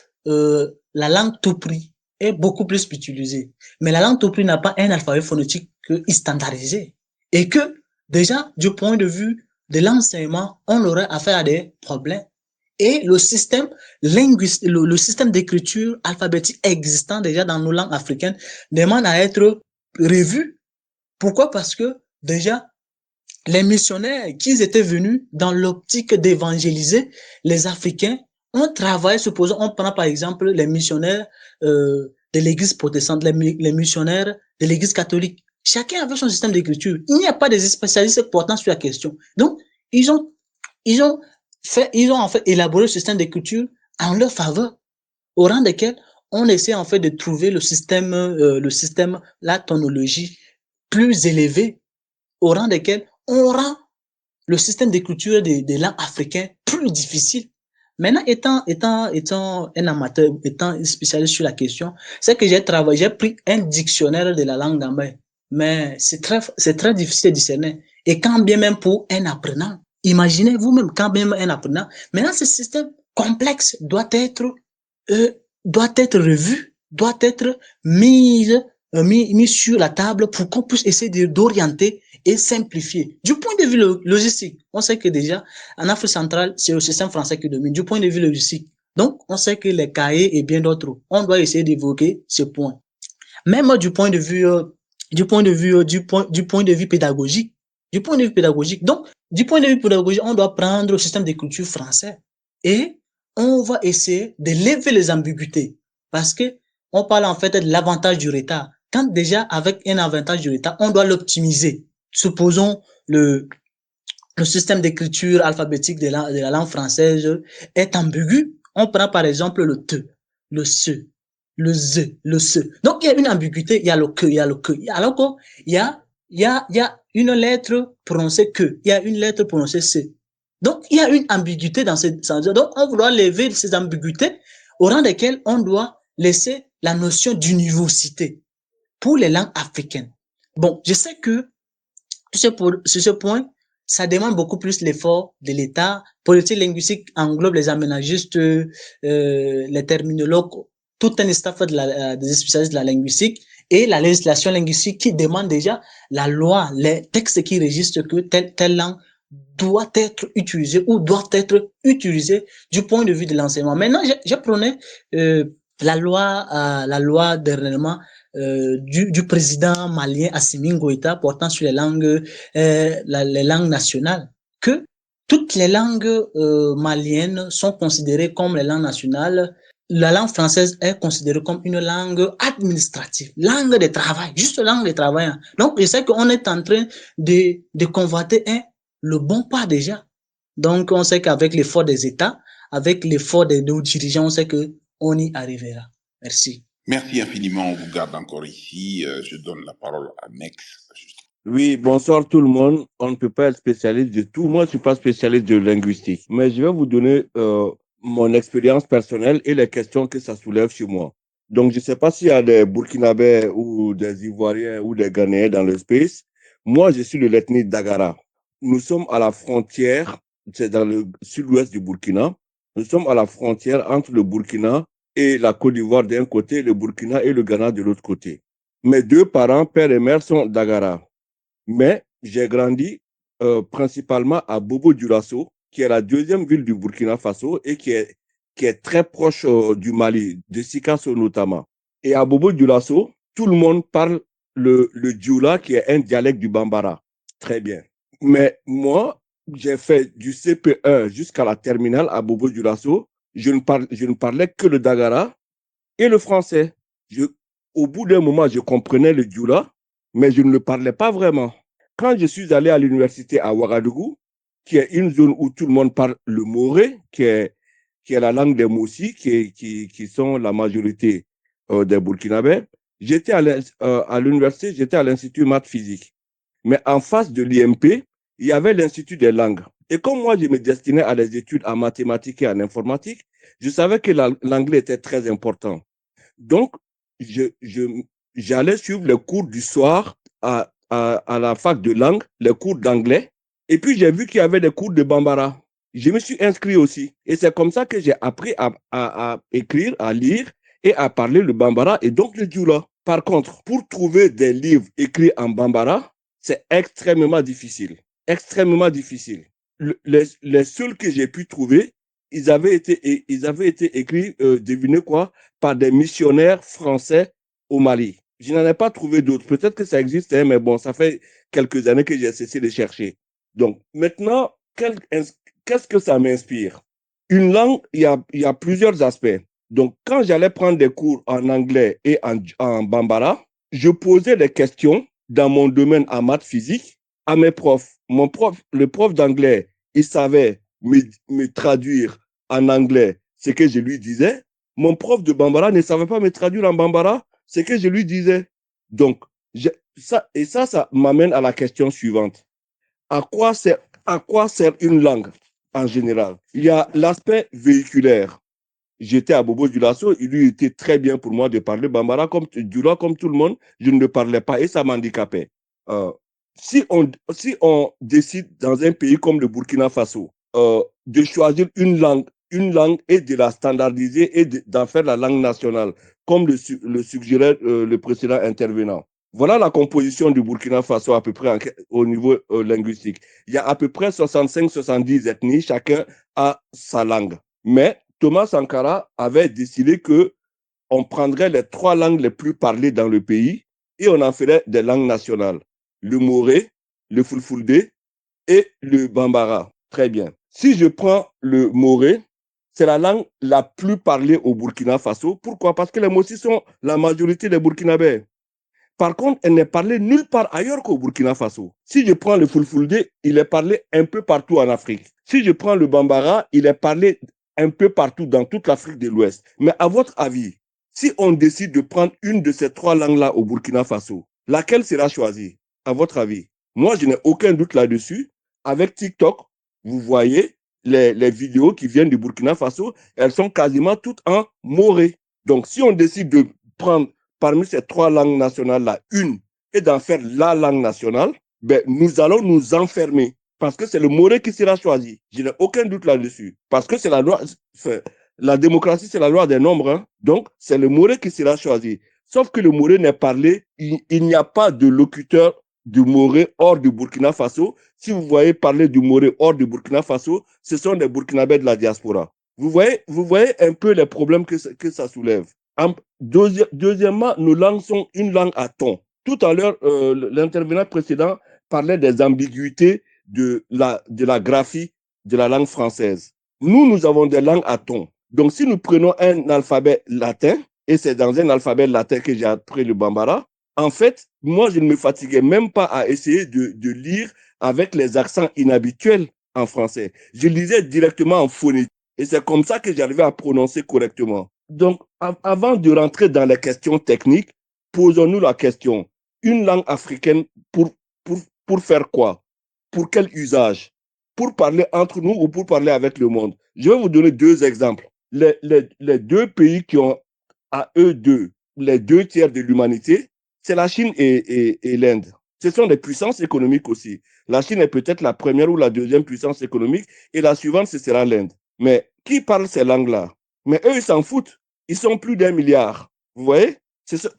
la langue Tupri est beaucoup plus utilisée. Mais la langue Tupri n'a pas un alphabet phonétique standardisé. Et que, déjà, du point de vue de l'enseignement, on aurait affaire à des problèmes. Et le système linguistique, le système d'écriture alphabétique existant déjà dans nos langues africaines demande à être revu. Pourquoi? Parce que déjà, les missionnaires qui étaient venus dans l'optique d'évangéliser les Africains ont travaillé, supposons, on prend par exemple les missionnaires de l'église protestante, les missionnaires de l'église catholique. Chacun avait son système d'écriture. Il n'y a pas de spécialistes portant sur la question. Donc, ils ont en fait élaboré le système d'écriture en leur faveur, au rang desquels on essaie en fait de trouver le système, la tonologie plus élevée, au rang desquels on rend le système d'écriture des langues africaines plus difficile. Maintenant, étant un amateur, étant un spécialiste sur la question, c'est que j'ai pris un dictionnaire de la langue gambaye, mais c'est très difficile de discerner. Et quand bien même pour un apprenant, imaginez vous-même quand bien même un apprenant, maintenant ce système complexe doit être revu, doit être mis sur la table pour qu'on puisse essayer d'orienter et simplifier. Du point de vue logistique, on sait que déjà, en Afrique centrale, c'est le système français qui domine. Du point de vue logistique, donc, on sait que les cahiers et bien d'autres, on doit essayer d'évoquer ce point. Même du point de vue pédagogique, donc, du point de vue pédagogique, on doit prendre le système d'écriture français et on va essayer de lever les ambiguïtés parce que on parle en fait de l'avantage du retard. Quand déjà, avec un avantage du retard, on doit l'optimiser. Supposons le système d'écriture alphabétique de la langue française est ambigu. On prend par exemple le te, le se. le z, le se. Donc, il y a une ambiguïté, il y a le que, il y a le que. Alors qu'il y a une lettre prononcée que, il y a une lettre prononcée se. Donc, il y a une ambiguïté dans ces sens. Donc, on doit lever ces ambiguïtés au rang desquelles on doit laisser la notion d'univocité pour les langues africaines. Bon, je sais que sur ce point, ça demande beaucoup plus l'effort de l'État. Politique linguistique englobe les aménagistes, les terminologues, tout un staff des spécialistes de la linguistique et la législation linguistique qui demande déjà la loi, les textes qui régissent que telle langue doit être utilisée ou doit être utilisée du point de vue de l'enseignement. Maintenant, je prenais la loi dernièrement du président malien Assimi Goïta portant sur les langues, les langues nationales, que toutes les langues maliennes sont considérées comme les langues nationales. La langue française est considérée comme une langue administrative, langue de travail, juste langue de travail. Donc, je sais qu'on est en train de convoiter le bon pas déjà. Donc, on sait qu'avec l'effort des États, avec l'effort de nos dirigeants, on sait qu'on y arrivera. Merci. Merci infiniment, on vous garde encore ici. Je donne la parole à Mex. Oui, bonsoir tout le monde. On ne peut pas être spécialiste de tout. Moi, je ne suis pas spécialiste de linguistique, mais je vais vous donner mon expérience personnelle et les questions que ça soulève chez moi. Donc, je ne sais pas s'il y a des Burkinabés ou des Ivoiriens ou des Ghanéens dans le space. Moi, je suis de l'ethnie Dagara. Nous sommes à la frontière, c'est dans le sud-ouest du Burkina. Nous sommes à la frontière entre le Burkina et la Côte d'Ivoire d'un côté, le Burkina et le Ghana de l'autre côté. Mes deux parents, père et mère, sont Dagara. Mais j'ai grandi principalement à Bobo-Dioulasso, qui est la deuxième ville du Burkina Faso et qui est très proche du Mali, de Sikasso notamment. Et à Bobo-Dioulasso, tout le monde parle le Dioula, qui est un dialecte du Bambara. Très bien. Mais moi, j'ai fait du CP1 jusqu'à la terminale à Bobo-Dioulasso. Je ne parlais que le Dagara et le français. Au bout d'un moment, je comprenais le Dioula, mais je ne le parlais pas vraiment. Quand je suis allé à l'université à Ouagadougou, qui est une zone où tout le monde parle le moré, qui est la langue des Moussi, qui sont la majorité des Burkinabés, j'étais à l'université, j'étais à l'Institut maths physique. Mais en face de l'IMP, il y avait l'Institut des langues. Et comme moi, je me destinais à des études en mathématiques et en informatique, je savais que l'anglais était très important. Donc, j'allais suivre les cours du soir à la fac de langue, les cours d'anglais. Et puis, j'ai vu qu'il y avait des cours de Bambara. Je me suis inscrit aussi. Et c'est comme ça que j'ai appris à écrire, à lire et à parler le Bambara et donc le Dioula. Par contre, pour trouver des livres écrits en Bambara, c'est extrêmement difficile. Extrêmement difficile. Les seuls que j'ai pu trouver, ils avaient été écrits, devinez quoi, par des missionnaires français au Mali. Je n'en ai pas trouvé d'autres. Peut-être que ça existe, hein, mais bon, ça fait quelques années que j'ai cessé de chercher. Donc, maintenant, qu'est-ce que ça m'inspire? Une langue, il y a plusieurs aspects. Donc, quand j'allais prendre des cours en anglais et en Bambara, je posais des questions dans mon domaine en maths physique à mes profs. Le prof d'anglais, il savait me traduire en anglais ce que je lui disais. Mon prof de Bambara ne savait pas me traduire en Bambara ce que je lui disais. Donc, ça m'amène à la question suivante. À quoi sert une langue en général? Il y a l'aspect véhiculaire. J'étais à Bobo-Dioulasso, il lui était très bien pour moi de parler Bambara comme Dioula, comme tout le monde. Je ne le parlais pas et ça m'handicapait. Si on décide dans un pays comme le Burkina Faso de choisir une langue et de la standardiser et d'en faire la langue nationale, comme le suggérait le précédent intervenant. Voilà la composition du Burkina Faso à peu près au niveau linguistique. Il y a à peu près 65-70 ethnies, chacun a sa langue. Mais Thomas Sankara avait décidé qu'on prendrait les 3 langues les plus parlées dans le pays et on en ferait des langues nationales. Le moré, le fulfulde et le bambara. Très bien. Si je prends le moré, c'est la langue la plus parlée au Burkina Faso. Pourquoi? Parce que les Mossis sont la majorité des Burkinabés. Par contre, elle n'est parlée nulle part ailleurs qu'au Burkina Faso. Si je prends le fulfulde, il est parlé un peu partout en Afrique. Si je prends le bambara, il est parlé un peu partout dans toute l'Afrique de l'Ouest. Mais à votre avis, Si on décide de prendre une de ces trois langues-là au Burkina Faso, laquelle sera choisie, à votre avis? Moi, je n'ai aucun doute là-dessus. Avec TikTok, vous voyez les vidéos qui viennent du Burkina Faso, elles sont quasiment toutes en moré. Donc, si on décide de prendre parmi ces trois langues nationales-là une et d'en faire la langue nationale, ben, nous allons nous enfermer parce que c'est le moré qui sera choisi. Je n'ai aucun doute là-dessus. Parce que c'est la loi, la démocratie, c'est la loi des nombres. Hein. Donc, c'est le moré qui sera choisi. Sauf que le moré n'est parlé, il n'y a pas de locuteur du moré hors du Burkina Faso. Si vous voyez parler du moré hors du Burkina Faso, ce sont des Burkinabés de la diaspora. Vous voyez un peu les problèmes que ça soulève. Deuxièmement, nos langues sont une langue à ton. Tout à l'heure, l'intervenant précédent parlait des ambiguïtés de la graphie de la langue française. Nous avons des langues à ton. Donc, si nous prenons un alphabet latin, et c'est dans un alphabet latin que j'ai appris le bambara, en fait, moi, je ne me fatiguais même pas à essayer de lire avec les accents inhabituels en français. Je lisais directement en phonétique. Et c'est comme ça que j'arrivais à prononcer correctement. Donc, avant de rentrer dans les questions techniques, posons-nous la question. Une langue africaine pour faire quoi? Pour quel usage? Pour parler entre nous ou pour parler avec le monde? Je vais vous donner deux exemples. Les deux pays qui ont à eux deux les deux tiers de l'humanité, c'est la Chine et l'Inde. Ce sont des puissances économiques aussi. La Chine est peut-être la première ou la deuxième puissance économique et la suivante, ce sera l'Inde. Mais qui parle ces langues-là? Mais eux, ils s'en foutent. Ils sont plus d'1 milliard. Vous voyez?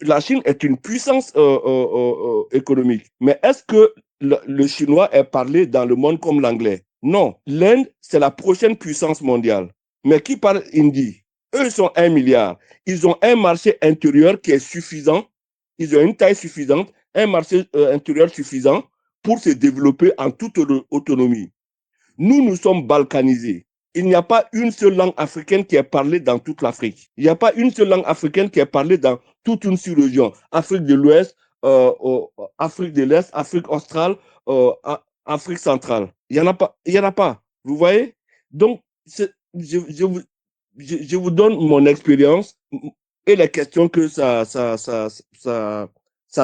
La Chine est une puissance économique. Mais est-ce que le chinois est parlé dans le monde comme l'anglais? Non. L'Inde, c'est la prochaine puissance mondiale. Mais qui parle hindi? Eux, ils sont 1 milliard. Ils ont un marché intérieur qui est suffisant. Ils ont une taille suffisante, un marché intérieur suffisant pour se développer en toute autonomie. Nous sommes balkanisés. Il n'y a pas une seule langue africaine qui est parlée dans toute l'Afrique. Il n'y a pas une seule langue africaine qui est parlée dans toute une sous-région. Afrique de l'Ouest, Afrique de l'Est, Afrique australe, Afrique centrale. Il n'y en a pas. Il y en a pas. Vous voyez? Donc, je vous donne mon expérience et les questions que ça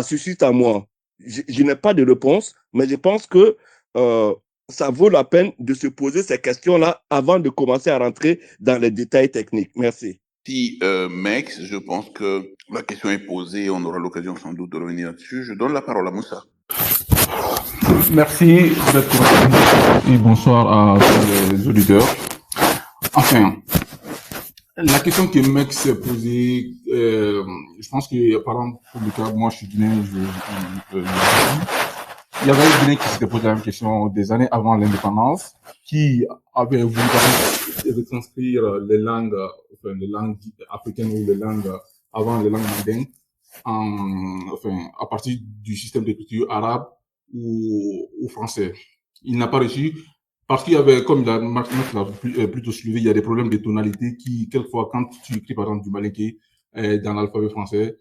suscite à moi. Je n'ai pas de réponse, mais je pense que ça vaut la peine de se poser ces questions-là avant de commencer à rentrer dans les détails techniques. Merci. Si, Mex, je pense que la question est posée, on aura l'occasion sans doute de revenir là-dessus. Je donne la parole à Moussa. Merci et bonsoir à tous les auditeurs. Enfin, la question que Mex s'est posée, je pense que, par exemple, pour le cas, moi je suis guinéen, il y avait un Guinéen qui s'était posé la même question des années avant l'indépendance, qui avait voulu retranscrire les langues africaines ou les langues avant les langues mandingues, à partir du système d'écriture arabe ou français. Il n'a pas réussi parce qu'il y avait, comme Marc l'a plutôt soulevé, il y a des problèmes de tonalité qui, quelquefois, quand tu écris par exemple du malinké dans l'alphabet français,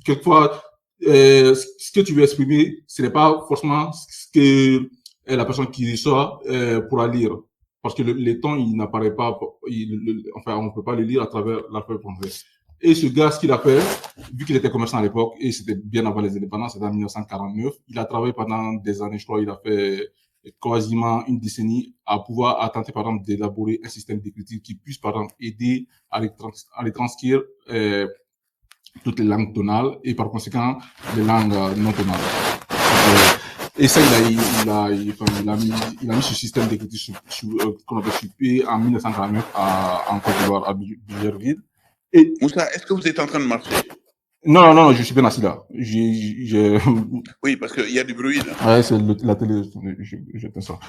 quelquefois, ce que tu veux exprimer, ce n'est pas forcément ce que la personne qui reçoit pourra lire. Parce que les tons, il n'apparaît pas, on ne peut pas le lire à travers l'alphabet français. Et ce gars, ce qu'il a fait, vu qu'il était commerçant à l'époque, et c'était bien avant les indépendances, c'était en 1949, il a travaillé pendant des années, je crois, il a fait quasiment une décennie à tenter, par exemple, d'élaborer un système d'écriture qui puisse, par exemple, aider à les transcrire toutes les langues tonales et par conséquent les langues non tonales. Et ça, il a mis ce système d'écriture qu'on appelle SUP en 1949 en Côte d'Ivoire, à Bougerville. Et Moussa, est-ce que vous êtes en train de marcher? Non, je suis bien assis là. Oui, parce qu'il y a du bruit là. Ouais, c'est la télé, j'éteins ça.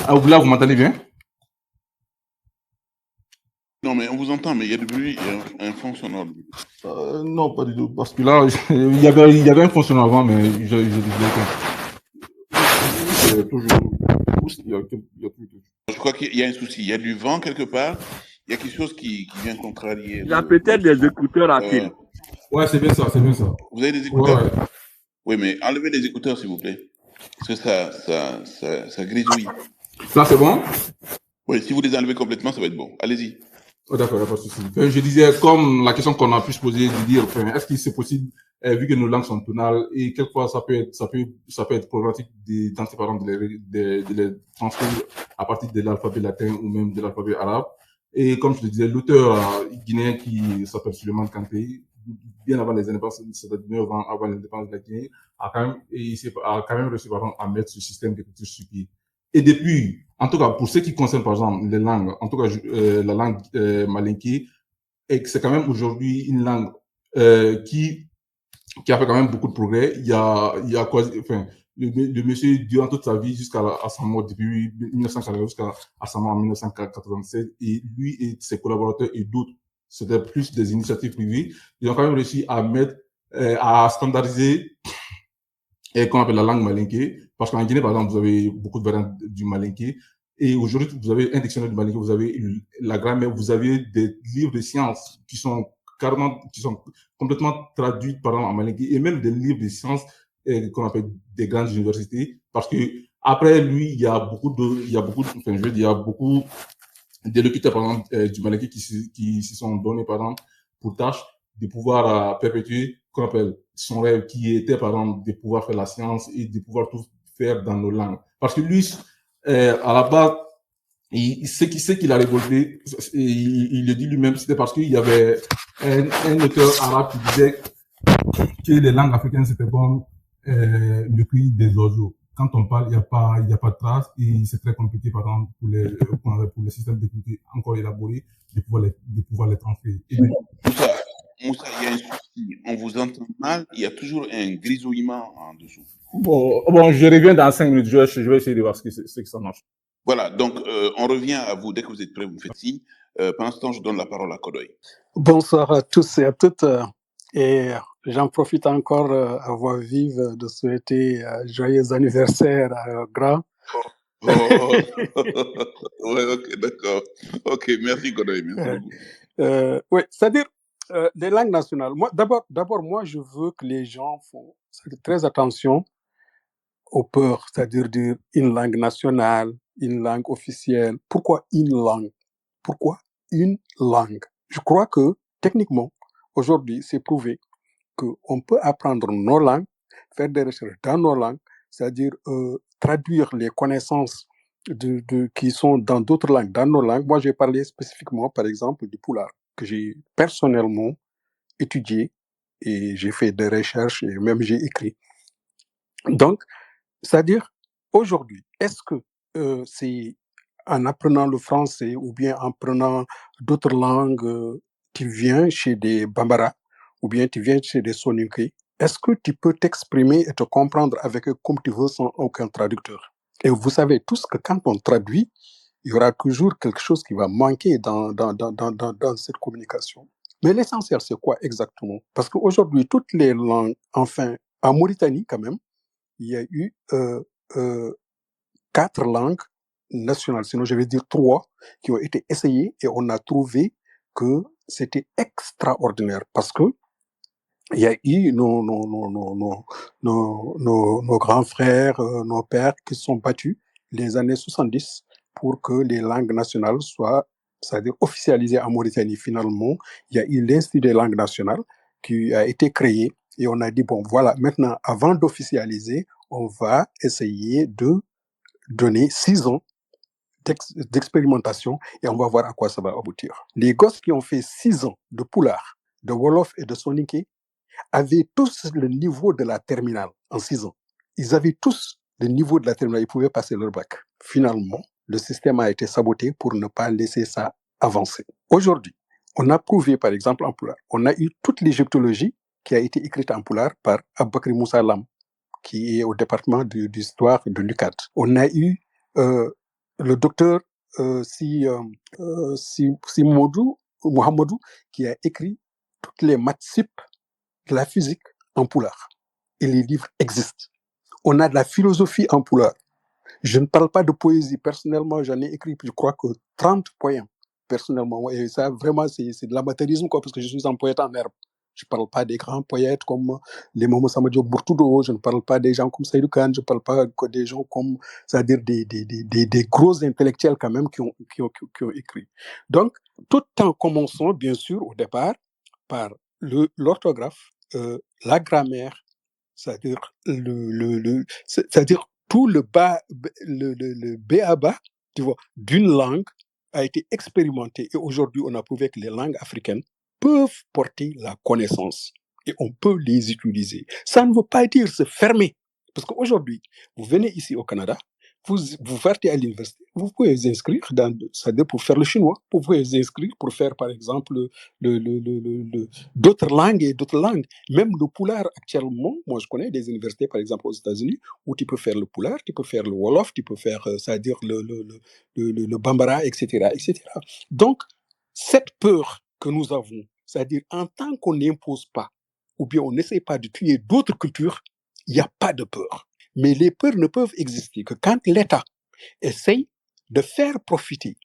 Là, vous m'entendez bien? Non, mais on vous entend, mais il y a du bruit, il y a un fond sonore. Non, pas du tout, parce que là, il y avait un fond sonore avant, mais je Je crois qu'il y a un souci, il y a du vent quelque part, il y a quelque chose qui vient contrarier. Il y a peut-être des écouteurs à fil. Ouais, c'est bien ça. Vous avez des écouteurs? Ouais. Oui, mais enlevez les écouteurs, s'il vous plaît. Parce que ça grisouille. Là, c'est bon? Oui, si vous les enlevez complètement, ça va être bon. Allez-y. Oh, d'accord, il n'y a pas de souci. Je disais, comme la question qu'on a pu se poser, de dire, est-ce que c'est possible, vu que nos langues sont tonales, et quelquefois ça peut être problématique d'identifier, par exemple, de les transcrire à partir de l'alphabet latin ou même de l'alphabet arabe. Et comme je le disais, l'auteur guinéen qui s'appelle Suleiman Kanté, bien avant les indépendances, c'est-à-dire 9 ans avant l'indépendance de la Guinée, a quand même réussi, par exemple, à mettre ce système d'écriture sur pied. Et depuis, en tout cas, pour ce qui concerne, par exemple, les langues, en tout cas, la langue malinké, et c'est quand même aujourd'hui une langue qui a fait quand même beaucoup de progrès. Il y a quoi, enfin, le monsieur, durant toute sa vie, jusqu'à sa mort, depuis 1980 jusqu'à sa mort en 1996, et lui et ses collaborateurs et d'autres, c'était plus des initiatives privées, ils ont quand même réussi à mettre, à standardiser qu'on appelle la langue malinké, parce qu'en Guinée, par exemple, vous avez beaucoup de variantes du malinké, et aujourd'hui, vous avez un dictionnaire du malinké, vous avez la grammaire, vous avez des livres de sciences qui sont complètement traduits, par exemple, en malinké, et même des livres de sciences qu'on appelle des grandes universités, parce que après lui, il y a beaucoup, enfin, je veux dire, il y a beaucoup d'élocuteurs, par exemple, du malinké qui se sont donnés, par exemple, pour tâche de pouvoir perpétuer qu'on appelle son rêve, qui était, par exemple, de pouvoir faire la science et de pouvoir tout faire dans nos langues. Parce que lui, à la base, ce qu'il a révolté, il le dit lui-même, c'était parce qu'il y avait un auteur arabe qui disait que les langues africaines, c'était comme le cri des oiseaux. Quand on parle, il n'y a pas de traces et c'est très compliqué, par exemple, pour les systèmes d'écriture encore élaborés, de pouvoir les transférer. Moussa, il y a un souci. On vous entend mal. Il y a toujours un grisouillement en dessous. Bon, je reviens dans 5 minutes. Je vais essayer de voir ce que ça marche. Voilà, donc on revient à vous. Dès que vous êtes prêts, vous me faites signe. Pendant ce temps, je donne la parole à Kodoy. Bonsoir à tous et à toutes. Et j'en profite encore à voix vive de souhaiter joyeux anniversaire à Grand. Oh, ouais, ok, d'accord. Ok, merci Kodoy, merci beaucoup. Oui, c'est-à-dire les langues nationales. Moi, d'abord, moi, je veux que les gens font très attention aux peurs, c'est-à-dire dire une langue nationale, une langue officielle. Pourquoi une langue? Pourquoi une langue? Je crois que techniquement, aujourd'hui, c'est prouvé qu'on peut apprendre nos langues, faire des recherches dans nos langues, c'est-à-dire traduire les connaissances qui sont dans d'autres langues, dans nos langues. Moi, j'ai parlé spécifiquement, par exemple, du Pulaar, que j'ai personnellement étudié et j'ai fait des recherches et même j'ai écrit. Donc, c'est-à-dire, aujourd'hui, est-ce que c'est en apprenant le français ou bien en prenant d'autres langues, tu viens chez des Bambara ou bien tu viens chez des Soninké, est-ce que tu peux t'exprimer et te comprendre avec eux comme tu veux sans aucun traducteur? Et vous savez tous que quand on traduit, il y aura toujours quelque chose qui va manquer dans cette communication. Mais l'essentiel, c'est quoi exactement? Parce qu'aujourd'hui, toutes les langues, enfin, en Mauritanie quand même, il y a eu 4 langues nationales, sinon je vais dire 3, qui ont été essayées et on a trouvé que c'était extraordinaire parce que il y a eu nos grands frères, nos pères qui se sont battus les années 70 pour que les langues nationales soient, c'est-à-dire officialisées en Mauritanie. Finalement, il y a eu l'Institut des langues nationales qui a été créé et on a dit, bon, voilà, maintenant, avant d'officialiser, on va essayer de donner 6 ans d'expérimentation et on va voir à quoi ça va aboutir. Les gosses qui ont fait 6 ans de Pulaar, de Wolof et de Soninké avaient tous le niveau de la terminale en 6 ans. Ils avaient tous le niveau de la terminale, ils pouvaient passer leur bac. Finalement, le système a été saboté pour ne pas laisser ça avancer. Aujourd'hui, on a prouvé, par exemple, en Pulaar, on a eu toute l'égyptologie qui a été écrite en Pulaar par Aboubakry Moussa Lam, qui est au département d'histoire de l'UCAD. On a eu le docteur Mohamedou, qui a écrit toutes les maths de la physique en Pulaar. Et les livres existent. On a de la philosophie en Pulaar. Je ne parle pas de poésie. Personnellement, j'en ai écrit, je crois que 30 poèmes. Personnellement, et ça, vraiment, c'est de l'amateurisme, quoi, parce que je suis un poète en herbe. Je ne parle pas des grands poètes comme les Momo Samadjo Bourtoudo, je ne parle pas des gens comme Saïdou Khan, je ne parle pas que des gens comme, c'est-à-dire des gros intellectuels quand même qui ont écrit. Donc, tout en commençant, bien sûr, au départ, par l'orthographe, la grammaire, c'est-à-dire c'est-à-dire tout le B.A.B.A, tu vois, d'une langue a été expérimenté et aujourd'hui on a prouvé que les langues africaines peuvent porter la connaissance et on peut les utiliser. Ça ne veut pas dire se fermer, parce qu'aujourd'hui vous venez ici au Canada, vous partez à l'université, vous pouvez vous inscrire c'est-à-dire pour faire le chinois, vous pouvez vous inscrire pour faire par exemple d'autres langues et d'autres langues. Même le poulard actuellement, moi je connais des universités par exemple aux États-Unis où tu peux faire le poulard, tu peux faire le wolof, tu peux faire c'est-à-dire le bambara, etc., etc. Donc cette peur que nous avons, c'est-à-dire en tant qu'on n'impose pas ou bien on n'essaie pas de tuer d'autres cultures, il n'y a pas de peur. Mais les peurs ne peuvent exister que quand l'État essaye de faire profiter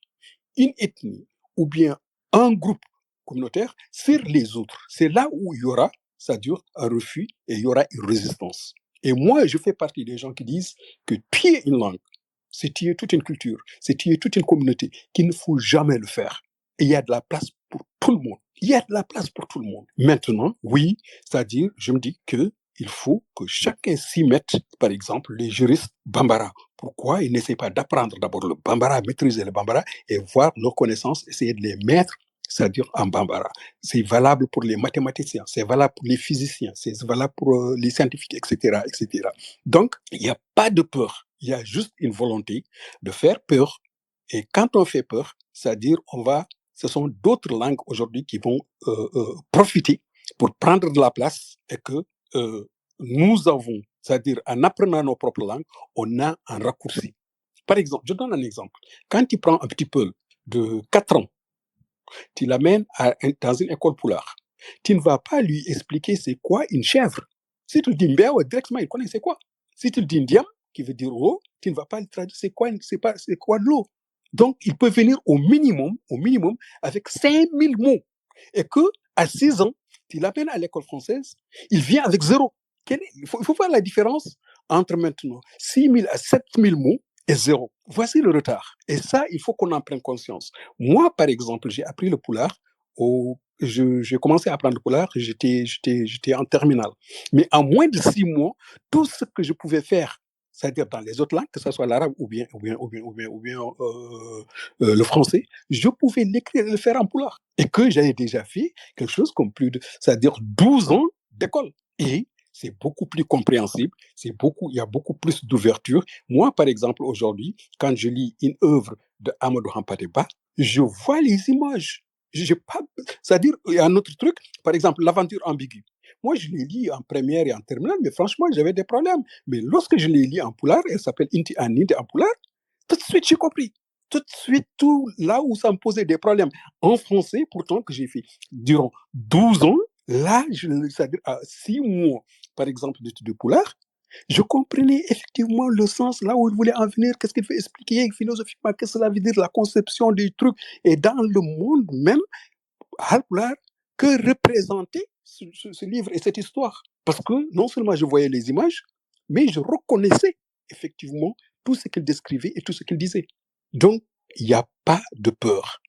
une ethnie ou bien un groupe communautaire sur les autres. C'est là où il y aura, c'est-à-dire un refus et il y aura une résistance. Et moi, je fais partie des gens qui disent que tuer une langue, c'est tuer toute une culture, c'est tuer toute une communauté, qu'il ne faut jamais le faire. Et il y a de la place pour tout le monde. Il y a de la place pour tout le monde. Maintenant, oui, c'est-à-dire, je me dis que il faut que chacun s'y mette, par exemple, les juristes bambara. Pourquoi ils n'essaient pas d'apprendre d'abord le bambara, maîtriser le bambara et voir leurs connaissances, essayer de les mettre, c'est-à-dire en bambara. C'est valable pour les mathématiciens, c'est valable pour les physiciens, c'est valable pour les scientifiques, etc., etc. Donc, il n'y a pas de peur. Il y a juste une volonté de faire peur. Et quand on fait peur, c'est-à-dire ce sont d'autres langues aujourd'hui qui vont profiter pour prendre de la place et que nous avons, c'est-à-dire en apprenant nos propres langues, on a un raccourci. Par exemple, je donne un exemple. Quand tu prends un petit peu de 4 ans, tu l'amènes dans une école poulard, tu ne vas pas lui expliquer c'est quoi une chèvre. Si tu le dis mbéo, directement, il connaît c'est quoi. Si tu le dis ndiam, qui veut dire eau, tu ne vas pas lui traduire c'est quoi de l'eau. Donc, il peut venir au minimum, avec 5000 mots. Et que à 6 ans, tu l'amènes à l'école française, il vient avec 0. Il faut voir la différence entre maintenant 6000 à 7000 mots et 0. Voici le retard. Et ça, il faut qu'on en prenne conscience. Moi, par exemple, j'ai appris le poulard. J'ai commencé à apprendre le poulard, j'étais en terminale. Mais en moins de 6 mois, tout ce que je pouvais faire, c'est-à-dire dans les autres langues, que ce soit l'arabe ou bien le français, je pouvais l'écrire et le faire en poulard. Et que j'avais déjà fait quelque chose comme c'est-à-dire 12 ans d'école. Et c'est beaucoup plus compréhensible, il y a beaucoup plus d'ouverture. Moi, par exemple, aujourd'hui, quand je lis une œuvre de Amadou Hampâté-Bâ, je vois les images. C'est-à-dire, il y a un autre truc, par exemple, l'aventure ambiguë. Moi, je l'ai lu en première et en terminale, mais franchement, j'avais des problèmes. Mais lorsque je l'ai lu en poulard, elle s'appelle Inti Aninde en poulard, tout de suite, j'ai compris. Tout de suite, tout là où ça me posait des problèmes en français, pourtant que j'ai fait durant 12 ans, là, c'est-à-dire à 6 mois, par exemple, d'études de poulard, je comprenais effectivement le sens, là où il voulait en venir, qu'est-ce qu'il veut expliquer philosophiquement, qu'est-ce que cela veut dire, la conception des trucs. Et dans le monde même, Halpulaar, que représentait ce livre et cette histoire. Parce que non seulement je voyais les images, mais je reconnaissais effectivement tout ce qu'il décrivait et tout ce qu'il disait. Donc, il n'y a pas de peur.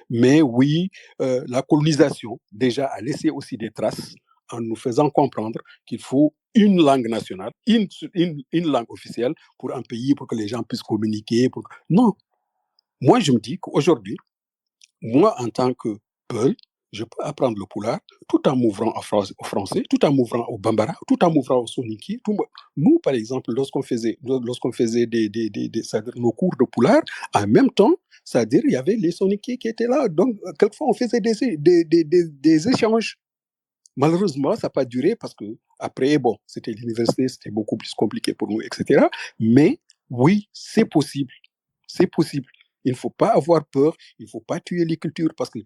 Mais oui, la colonisation, déjà, a laissé aussi des traces en nous faisant comprendre qu'il faut une langue nationale, une langue officielle pour un pays, pour que les gens puissent communiquer. Non. Moi, je me dis qu'aujourd'hui, moi, en tant que Peul, je peux apprendre le poulard tout en m'ouvrant au français, tout en m'ouvrant au bambara, tout en m'ouvrant au soninké. Nous, par exemple, lorsqu'on faisait c'est-à-dire nos cours de poulard, en même temps, c'est-à-dire il y avait les soninké qui étaient là. Donc, quelquefois, on faisait des échanges. Malheureusement, ça n'a pas duré parce que après, bon, c'était l'université, c'était beaucoup plus compliqué pour nous, etc. Mais oui, c'est possible. C'est possible. Il ne faut pas avoir peur, il ne faut pas tuer les cultures parce que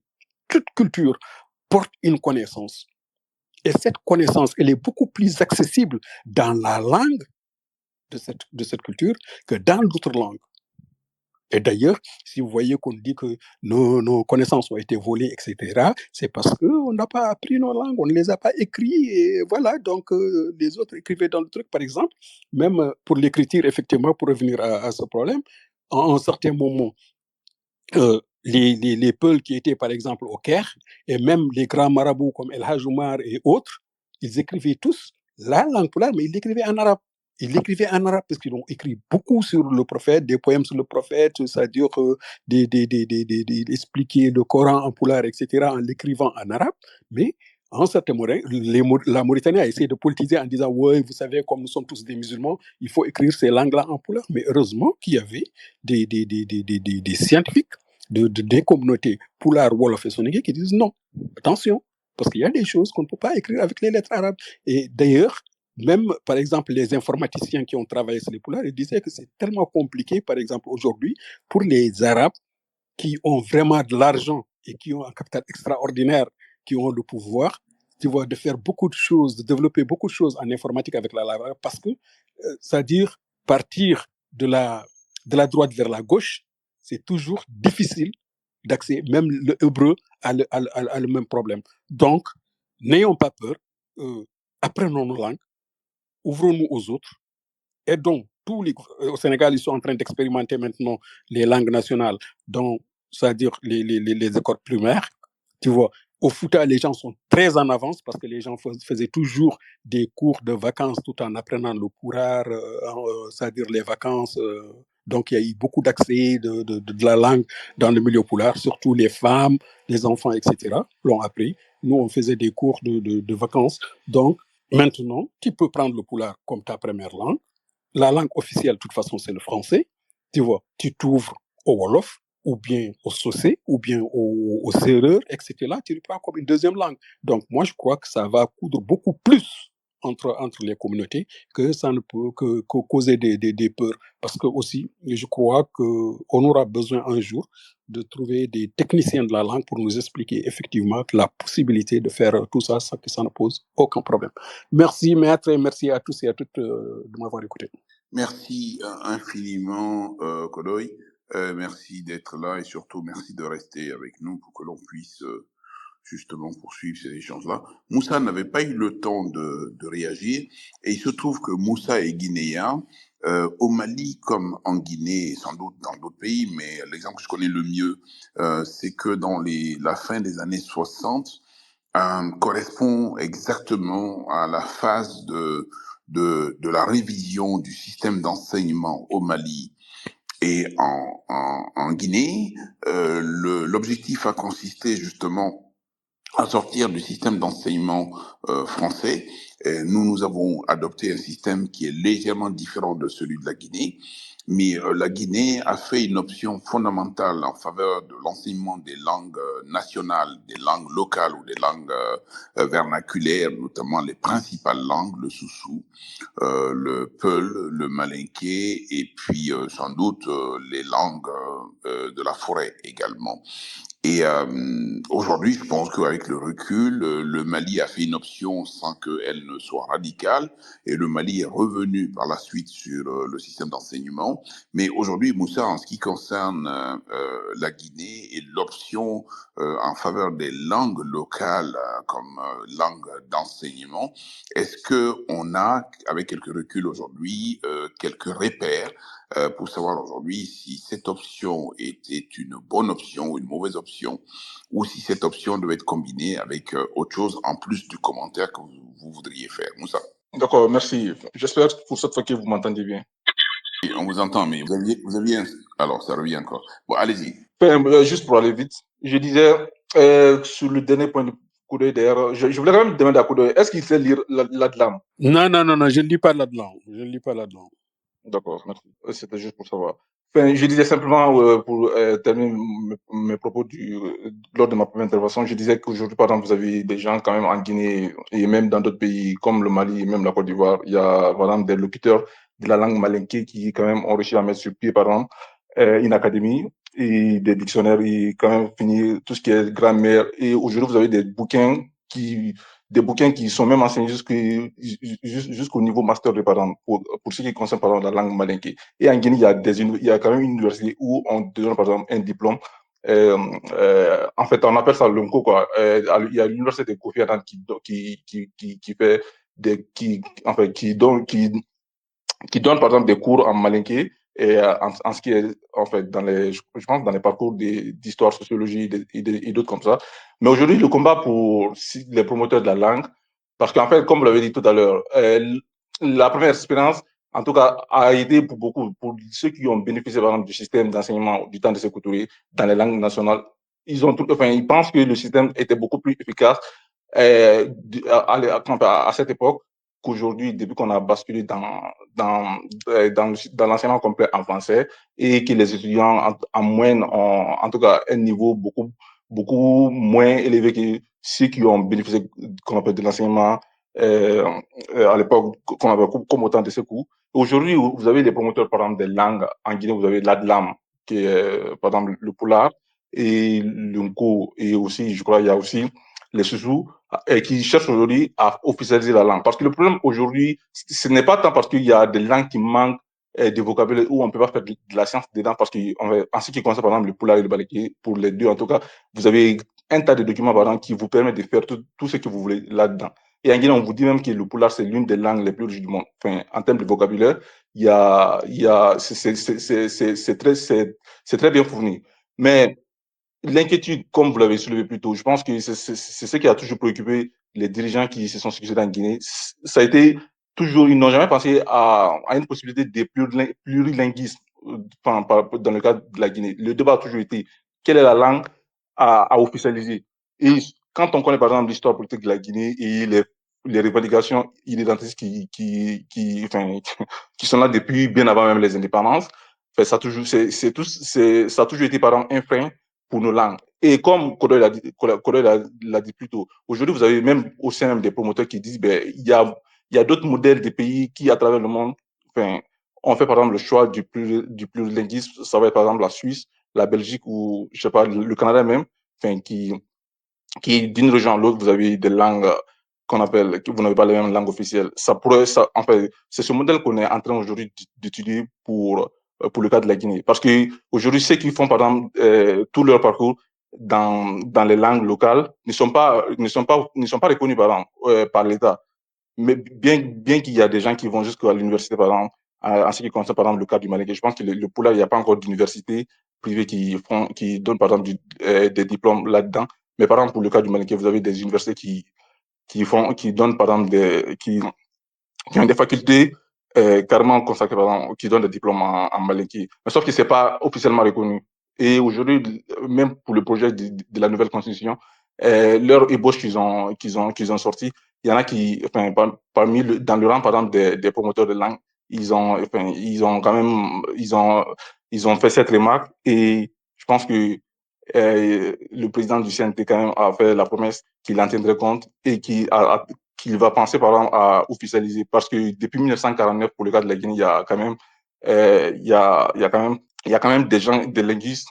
toute culture porte une connaissance. Et cette connaissance, elle est beaucoup plus accessible dans la langue de cette culture que dans d'autres langues. Et d'ailleurs, si vous voyez qu'on dit que nos connaissances ont été volées, etc., c'est parce qu'on n'a pas appris nos langues, on ne les a pas écrites, et voilà, donc les autres écrivaient dans le truc, par exemple, même pour l'écriture, effectivement, pour revenir à ce problème, en un certain moment, les Peuls qui étaient, par exemple, au Caire, et même les grands marabouts comme El Hadj Oumar et autres, ils écrivaient tous la langue pulaar, mais ils l'écrivaient en arabe. Ils l'écrivaient en arabe parce qu'ils ont écrit beaucoup sur le prophète, des poèmes sur le prophète, c'est-à-dire expliquer le Coran en pulaar, etc., en l'écrivant en arabe. Mais en certain moment, la Mauritanie a essayé de politiser en disant ouais, vous savez, comme nous sommes tous des musulmans, il faut écrire ces langues-là en pulaar. Mais heureusement qu'il y avait des scientifiques des communautés pulaar, wolof et soninké qui disent non, attention, parce qu'il y a des choses qu'on ne peut pas écrire avec les lettres arabes. Et d'ailleurs, même, par exemple, les informaticiens qui ont travaillé sur les pulaars, ils disaient que c'est tellement compliqué, par exemple, aujourd'hui, pour les Arabes qui ont vraiment de l'argent et qui ont un capital extraordinaire, qui ont le pouvoir, tu vois, de faire beaucoup de choses, de développer beaucoup de choses en informatique avec la langue arabe, parce que, c'est-à-dire, partir de la droite vers la gauche, c'est toujours difficile d'accès. Même le hébreu a le même problème. Donc, n'ayons pas peur, apprenons nos langues, ouvrons-nous aux autres, aidons tous les... Au Sénégal, ils sont en train d'expérimenter maintenant les langues nationales, c'est-à-dire les écoles primaires. Tu vois, au Fouta, les gens sont très en avance parce que les gens faisaient toujours des cours de vacances tout en apprenant le pulaar, c'est-à-dire les vacances. Donc, il y a eu beaucoup d'accès de la langue dans le milieu pulaar, surtout les femmes, les enfants, etc., l'ont appris. Nous, on faisait des cours de vacances. Donc, maintenant, tu peux prendre le pulaar comme ta première langue. La langue officielle, de toute façon, c'est le français. Tu vois, tu t'ouvres au Wolof, ou bien au Socé, ou bien au Sérère, etc. Tu le prends comme une deuxième langue. Donc, moi, je crois que ça va coudre beaucoup plus entre les communautés que ça ne peut que causer des peurs. Parce que aussi, je crois qu'on aura besoin un jour de trouver des techniciens de la langue pour nous expliquer effectivement la possibilité de faire tout ça sans que ça ne pose aucun problème. Merci, maître, et merci à tous et à toutes de m'avoir écouté. Merci infiniment, Kodoy. Merci d'être là et surtout merci de rester avec nous pour que l'on puisse justement poursuivre ces échanges-là. Moussa n'avait pas eu le temps de réagir et il se trouve que Moussa est guinéen. Au Mali comme en Guinée, sans doute dans d'autres pays, mais l'exemple que je connais le mieux, c'est que dans la fin des années 60, correspond exactement à la phase de la révision du système d'enseignement au Mali et en Guinée. L'objectif a consisté justement à sortir du système d'enseignement français. Nous avons adopté un système qui est légèrement différent de celui de la Guinée, mais la Guinée a fait une option fondamentale en faveur de l'enseignement des langues nationales, des langues locales ou des langues vernaculaires, notamment les principales langues, le Soussou, le Peul, le Malinké, et puis sans doute les langues de la forêt également. Et aujourd'hui, je pense qu'avec le recul, le Mali a fait une option sans qu'elle ne soit radicale, et le Mali est revenu par la suite sur le système d'enseignement. Mais aujourd'hui, Moussa, en ce qui concerne la Guinée et l'option en faveur des langues locales comme langue d'enseignement, est-ce que on a, avec quelques reculs aujourd'hui, quelques repères pour savoir aujourd'hui si cette option était une bonne option ou une mauvaise option, ou si cette option devait être combinée avec autre chose en plus du commentaire que vous voudriez faire. Moussa. D'accord, merci. J'espère pour cette fois que vous m'entendez bien. Et on vous entend, mais vous aviez alors ça revient encore. Bon, allez-y. Juste pour aller vite, je disais sur le dernier point de Kodoy d'ailleurs, je voulais quand même demander à Kodoy, est-ce qu'il sait lire l'Adlam? Non, je ne lis pas là-dedans. D'accord, merci. C'était juste pour savoir. Enfin, je disais simplement, pour terminer mes propos lors de ma première intervention, je disais qu'aujourd'hui, par exemple, vous avez des gens quand même en Guinée et même dans d'autres pays comme le Mali et même la Côte d'Ivoire, il y a par exemple des locuteurs de la langue malinké qui quand même ont réussi à mettre sur pied, par exemple, une académie et des dictionnaires et quand même finir tout ce qui est grammaire. Et aujourd'hui, vous avez des bouquins qui des bouquins qui sont même enseignés jusqu'au niveau master de, par exemple, pour ce qui concerne, par exemple, la langue malinké. Et en Guinée, il y a quand même une université où on donne, par exemple, un diplôme. En fait, on appelle ça l'UNCO, quoi. Il y a l'université de Kofi Annan qui fait qui donne, par exemple, des cours en malinké et en ce qui est, en fait, je pense, dans les parcours d'histoire, sociologie et d'autres comme ça. Mais aujourd'hui, le combat pour les promoteurs de la langue, parce qu'en fait, comme vous l'avez dit tout à l'heure, la première expérience, en tout cas, a été pour beaucoup, pour ceux qui ont bénéficié, par exemple, du système d'enseignement du temps de Sékou Touré dans les langues nationales, ils pensent que le système était beaucoup plus efficace à cette époque qu'aujourd'hui, depuis qu'on a basculé dans l'enseignement complet en français et que les étudiants en moyenne ont en tout cas un niveau beaucoup moins élevé que ceux qui ont bénéficié qu'on appelle de l'enseignement à l'époque qu'on avait comme autant de ce cours. Aujourd'hui, vous avez des promoteurs, par exemple, des langues. En Guinée, vous avez l'Adlam, qui est, par exemple, le Poulard, et l'Unko, et aussi, je crois, il y a aussi les Soussous, et qui cherchent aujourd'hui à officialiser la langue. Parce que le problème aujourd'hui, ce n'est pas tant parce qu'il y a des langues qui manquent de vocabulaire où on ne peut pas faire de la science dedans, parce qu'en ce qui concerne, par exemple, le Poulard et le Balaké, pour les deux, en tout cas, vous avez un tas de documents, par exemple, qui vous permettent de faire tout ce que vous voulez là-dedans. Et en Guinée, on vous dit même que le Poulard, c'est l'une des langues les plus riches du monde. Enfin, en termes de vocabulaire, c'est très bien fourni. Mais l'inquiétude, comme vous l'avez soulevé plus tôt, je pense que c'est ce qui a toujours préoccupé les dirigeants qui se sont succédés en Guinée. Ça a été toujours, ils n'ont jamais pensé à une possibilité de plurilinguisme dans le cadre de la Guinée. Le débat a toujours été quelle est la langue à officialiser. Et quand on connaît par exemple l'histoire politique de la Guinée et les revendications identitaires qui sont là depuis bien avant même les indépendances, ça a toujours été par exemple un frein pour nos langues. Et comme Kodoy l'a dit plus tôt, aujourd'hui, vous avez même au sein même des promoteurs qui disent il y a d'autres modèles de pays qui, à travers le monde, ont fait par exemple le choix du plurilinguisme. Ça va être par exemple la Suisse, la Belgique ou, je sais pas, le Canada même, qui d'une région à l'autre, vous avez des langues vous n'avez pas les mêmes langues officielles. En fait, c'est ce modèle qu'on est en train aujourd'hui d'étudier pour le cas de la Guinée. Parce que aujourd'hui, ceux qui font, par exemple, tout leur parcours dans les langues locales ne sont pas reconnus, par exemple, par l'État. Mais bien qu'il y a des gens qui vont jusqu'à l'université, par exemple, en ce qui concerne, par exemple, le cas du Mali, je pense que le Poula, il n'y a pas encore d'université privée qui donne, par exemple, des diplômes là-dedans. Mais par exemple, pour le cas du Mali, vous avez des universités qui donnent, par exemple, qui ont des facultés carrément consacrées, par exemple, qui donnent des diplômes en malinké. Mais sauf que c'est pas officiellement reconnu. Et aujourd'hui, même pour le projet de la nouvelle constitution, leur ébauche qu'ils ont sorti, il y en a qui, dans le rang, par exemple, des promoteurs de langue, ils ont quand même, ils ont fait cette remarque et je pense que le président du CNT quand même a fait la promesse qu'il en tiendrait compte et qu'il va penser par exemple à officialiser parce que depuis 1949 pour le cas de la Guinée il y a quand même quand même des gens des linguistes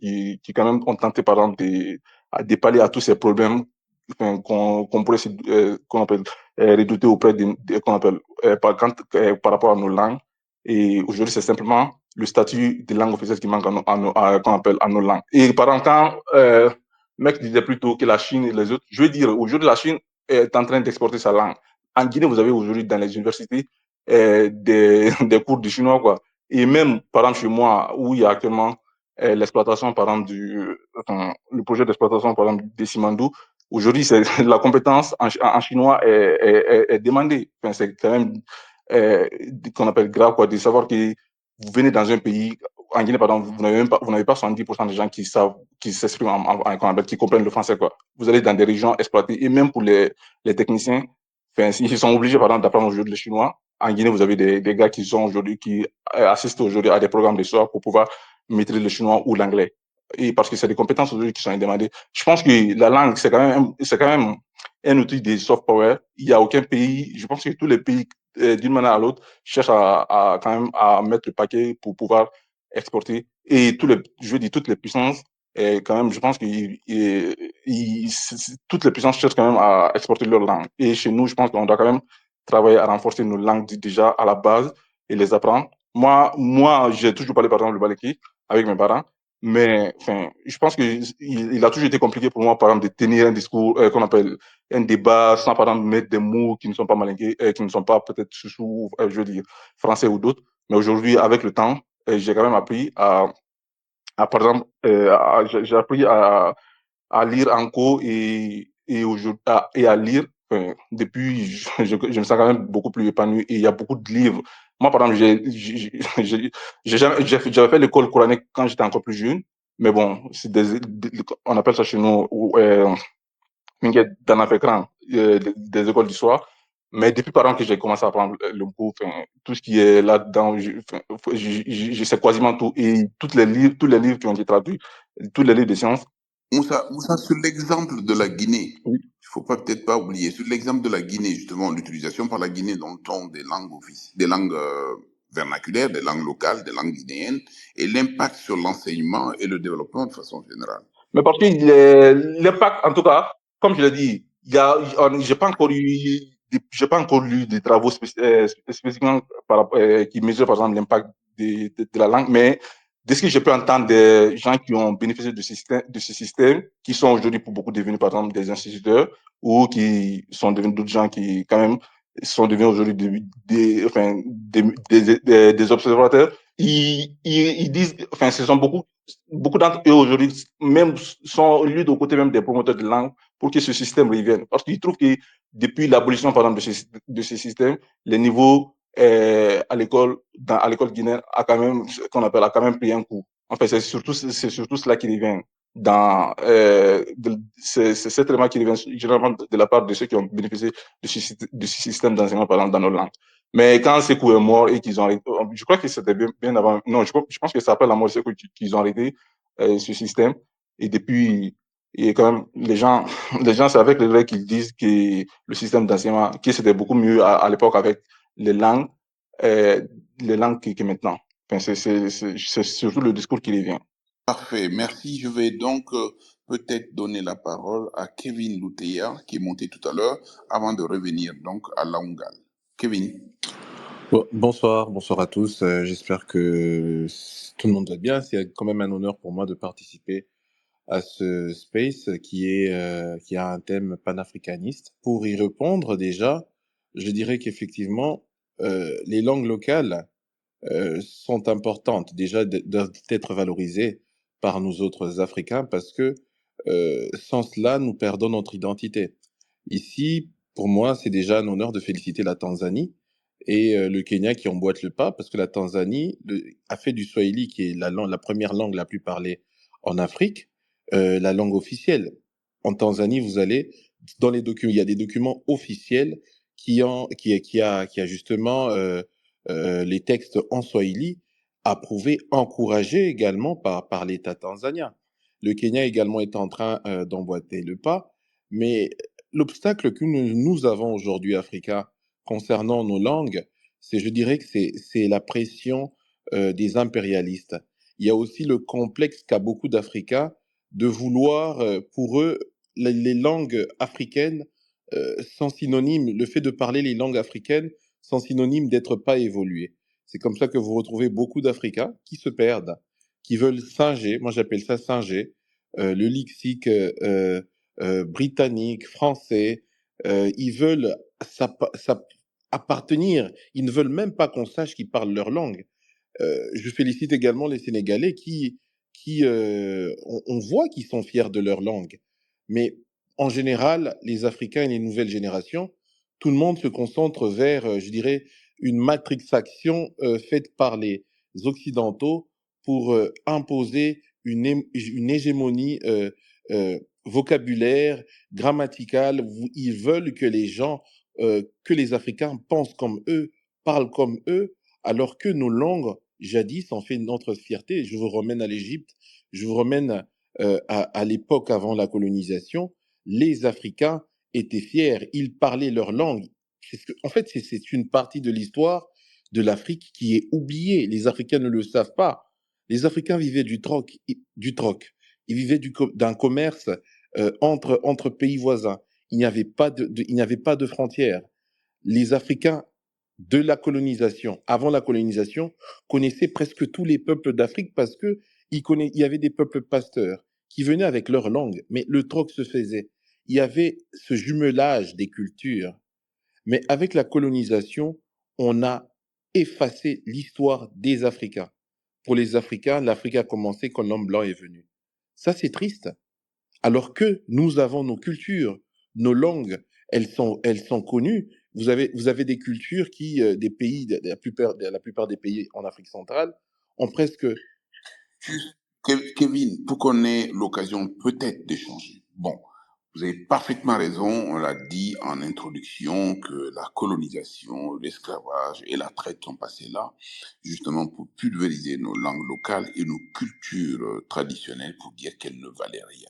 qui quand même ont tenté par exemple de pallier à tous ces problèmes qu'on pourrait qu'on appelle redouter auprès qu'on appelle par rapport à nos langues et aujourd'hui c'est simplement le statut de langue officielle qui manque qu'on appelle à nos langues. Et par exemple, quand mec disait plutôt que la Chine et les autres, je veux dire, aujourd'hui, la Chine est en train d'exporter sa langue. En Guinée, vous avez aujourd'hui dans les universités des cours de chinois, quoi. Et même, par exemple, chez moi, où il y a actuellement l'exploitation, par exemple, le projet d'exploitation, par exemple, des Simandou, aujourd'hui, la compétence en chinois est demandée. Enfin, c'est quand même qu'on appelle grave, quoi, de savoir que vous venez dans un pays, en Guinée, pardon, vous n'avez pas 70% des gens qui s'expriment qui comprennent le français, quoi. Vous allez dans des régions exploitées, et même pour les techniciens, ils sont obligés, par exemple, d'apprendre aujourd'hui le chinois. En Guinée, vous avez des gars qui assistent aujourd'hui à des programmes de soir pour pouvoir maîtriser le chinois ou l'anglais. Et parce que c'est des compétences aujourd'hui qui sont demandées. Je pense que la langue, c'est quand même un outil de soft power. Il n'y a aucun pays, je pense que tous les pays, d'une manière à l'autre, cherchent quand même à mettre le paquet pour pouvoir exporter. Et toutes les puissances Et quand même, je pense que toutes les puissances cherchent quand même à exporter leur langue. Et chez nous, je pense qu'on doit quand même travailler à renforcer nos langues déjà à la base et les apprendre. Moi, j'ai toujours parlé par exemple le baleki avec mes parents, mais enfin, je pense que il a toujours été compliqué pour moi, par exemple, de tenir un discours qu'on appelle un débat sans, par exemple, mettre des mots qui ne sont pas malingués, qui ne sont pas peut-être sous, je veux dire, français ou d'autres. Mais aujourd'hui, avec le temps, j'ai quand même appris par exemple, j'ai appris à lire en cours et à lire. Enfin, depuis, je me sens quand même beaucoup plus épanoui et il y a beaucoup de livres. Moi, par exemple, j'avais fait l'école coranique quand j'étais encore plus jeune, mais bon, on appelle ça chez nous, Minguet dans African, des écoles du soir. Mais depuis par exemple que j'ai commencé à apprendre le cours, tout ce qui est là-dedans, je sais quasiment tout. Et tous les livres qui ont été traduits, tous les livres de sciences. Moussa, sur l'exemple de la Guinée, Oui. il faut peut-être pas oublier, sur l'exemple de la Guinée, justement, l'utilisation par la Guinée dans le ton des langues vernaculaires, des langues locales, des langues guinéennes, et l'impact sur l'enseignement et le développement de façon générale. Mais parce que l'impact, en tout cas, comme je l'ai dit, j'ai pas encore lu des travaux spécifiquement qui mesurent par exemple l'impact de la langue, mais de ce que je peux entendre des gens qui ont bénéficié de ce système, qui sont aujourd'hui pour beaucoup devenus par exemple des instituteurs ou qui sont devenus d'autres gens qui quand même sont devenus aujourd'hui des observateurs, ils disent, enfin, ce sont beaucoup d'entre eux aujourd'hui, même sont lus aux côtés même des promoteurs de langue pour que ce système revienne. Parce qu'ils trouvent que depuis l'abolition, par exemple, de ce système, les niveaux à l'école guinéenne a quand même pris un coup. En fait, c'est surtout cela qui revient c'est cet élément qui revient généralement de la part de ceux qui ont bénéficié de ce système d'enseignement, par exemple, dans nos langues. Mais quand ces coups est mort et qu'ils ont arrêté, je crois que c'était bien avant, non, je pense que c'est après la mort de ces coups qu'ils ont arrêté ce système. Et depuis, et quand même, les gens, c'est avec les règles qu'ils disent que le système d'enseignement, que c'était beaucoup mieux à l'époque avec les langues, euh, que maintenant. Enfin, c'est surtout le discours qui revient. Parfait, merci. Je vais donc peut-être donner la parole à Kevin Louteya, qui est monté tout à l'heure, avant de revenir donc à Laungal. Kevin. Bonsoir, bonsoir à tous. J'espère que tout le monde va bien. C'est quand même un honneur pour moi de participer à ce space qui a un thème panafricaniste. Pour y répondre déjà, je dirais qu'effectivement, les langues locales sont importantes déjà doivent être valorisées par nous autres Africains parce que sans cela, nous perdons notre identité. Ici, pour moi, c'est déjà un honneur de féliciter la Tanzanie et le Kenya qui emboîte le pas parce que la Tanzanie a fait du Swahili, qui est la première langue la plus parlée en Afrique, la langue officielle. En Tanzanie, vous allez dans les documents, il y a des documents officiels qui a justement les textes en Swahili, approuvés, encouragés également par l'État tanzanien. Le Kenya également est en train d'emboîter le pas, mais l'obstacle que nous avons aujourd'hui, Africains, concernant nos langues, je dirais que c'est la pression des impérialistes. Il y a aussi le complexe qu'a beaucoup d'Africains de vouloir, pour eux, les langues africaines sont synonymes, le fait de parler les langues africaines sont synonymes d'être pas évolué. C'est comme ça que vous retrouvez beaucoup d'Africains qui se perdent, qui veulent singer, moi j'appelle ça singer, le lexique britannique, français. Ils veulent appartenir, ils ne veulent même pas qu'on sache qu'ils parlent leur langue. Je félicite également les Sénégalais on voit qu'ils sont fiers de leur langue. Mais en général, les Africains et les nouvelles générations, tout le monde se concentre vers, je dirais, une matrixation faite par les Occidentaux pour imposer une hégémonie vocabulaire, grammaticale. Ils veulent que les gens, que les Africains pensent comme eux, parlent comme eux, alors que nos langues, jadis, ont fait notre fierté. Je vous ramène à l'Égypte, je vous ramène à l'époque avant la colonisation. Les Africains étaient fiers, ils parlaient leur langue. En fait, c'est une partie de l'histoire de l'Afrique qui est oubliée. Les Africains ne le savent pas. Les Africains vivaient du troc. Ils vivaient d'un commerce entre pays voisins. Il n'y avait pas il n'y avait pas de frontières. Les Africains de la colonisation, avant la colonisation, connaissaient presque tous les peuples d'Afrique parce que il y avait des peuples pasteurs qui venaient avec leur langue, mais le troc se faisait. Il y avait ce jumelage des cultures. Mais avec la colonisation, on a effacé l'histoire des Africains. Pour les Africains, l'Afrique a commencé quand l'homme blanc est venu. Ça, c'est triste. Alors que nous avons nos cultures, nos langues, elles sont connues. Vous avez des cultures qui, des pays, la plupart des pays en Afrique centrale, ont presque. Juste, Kevin, pour qu'on ait l'occasion peut-être d'échanger. Bon, vous avez parfaitement raison, on l'a dit en introduction que la colonisation, l'esclavage et la traite sont passés là, justement pour pulvériser nos langues locales et nos cultures traditionnelles pour dire qu'elles ne valaient rien.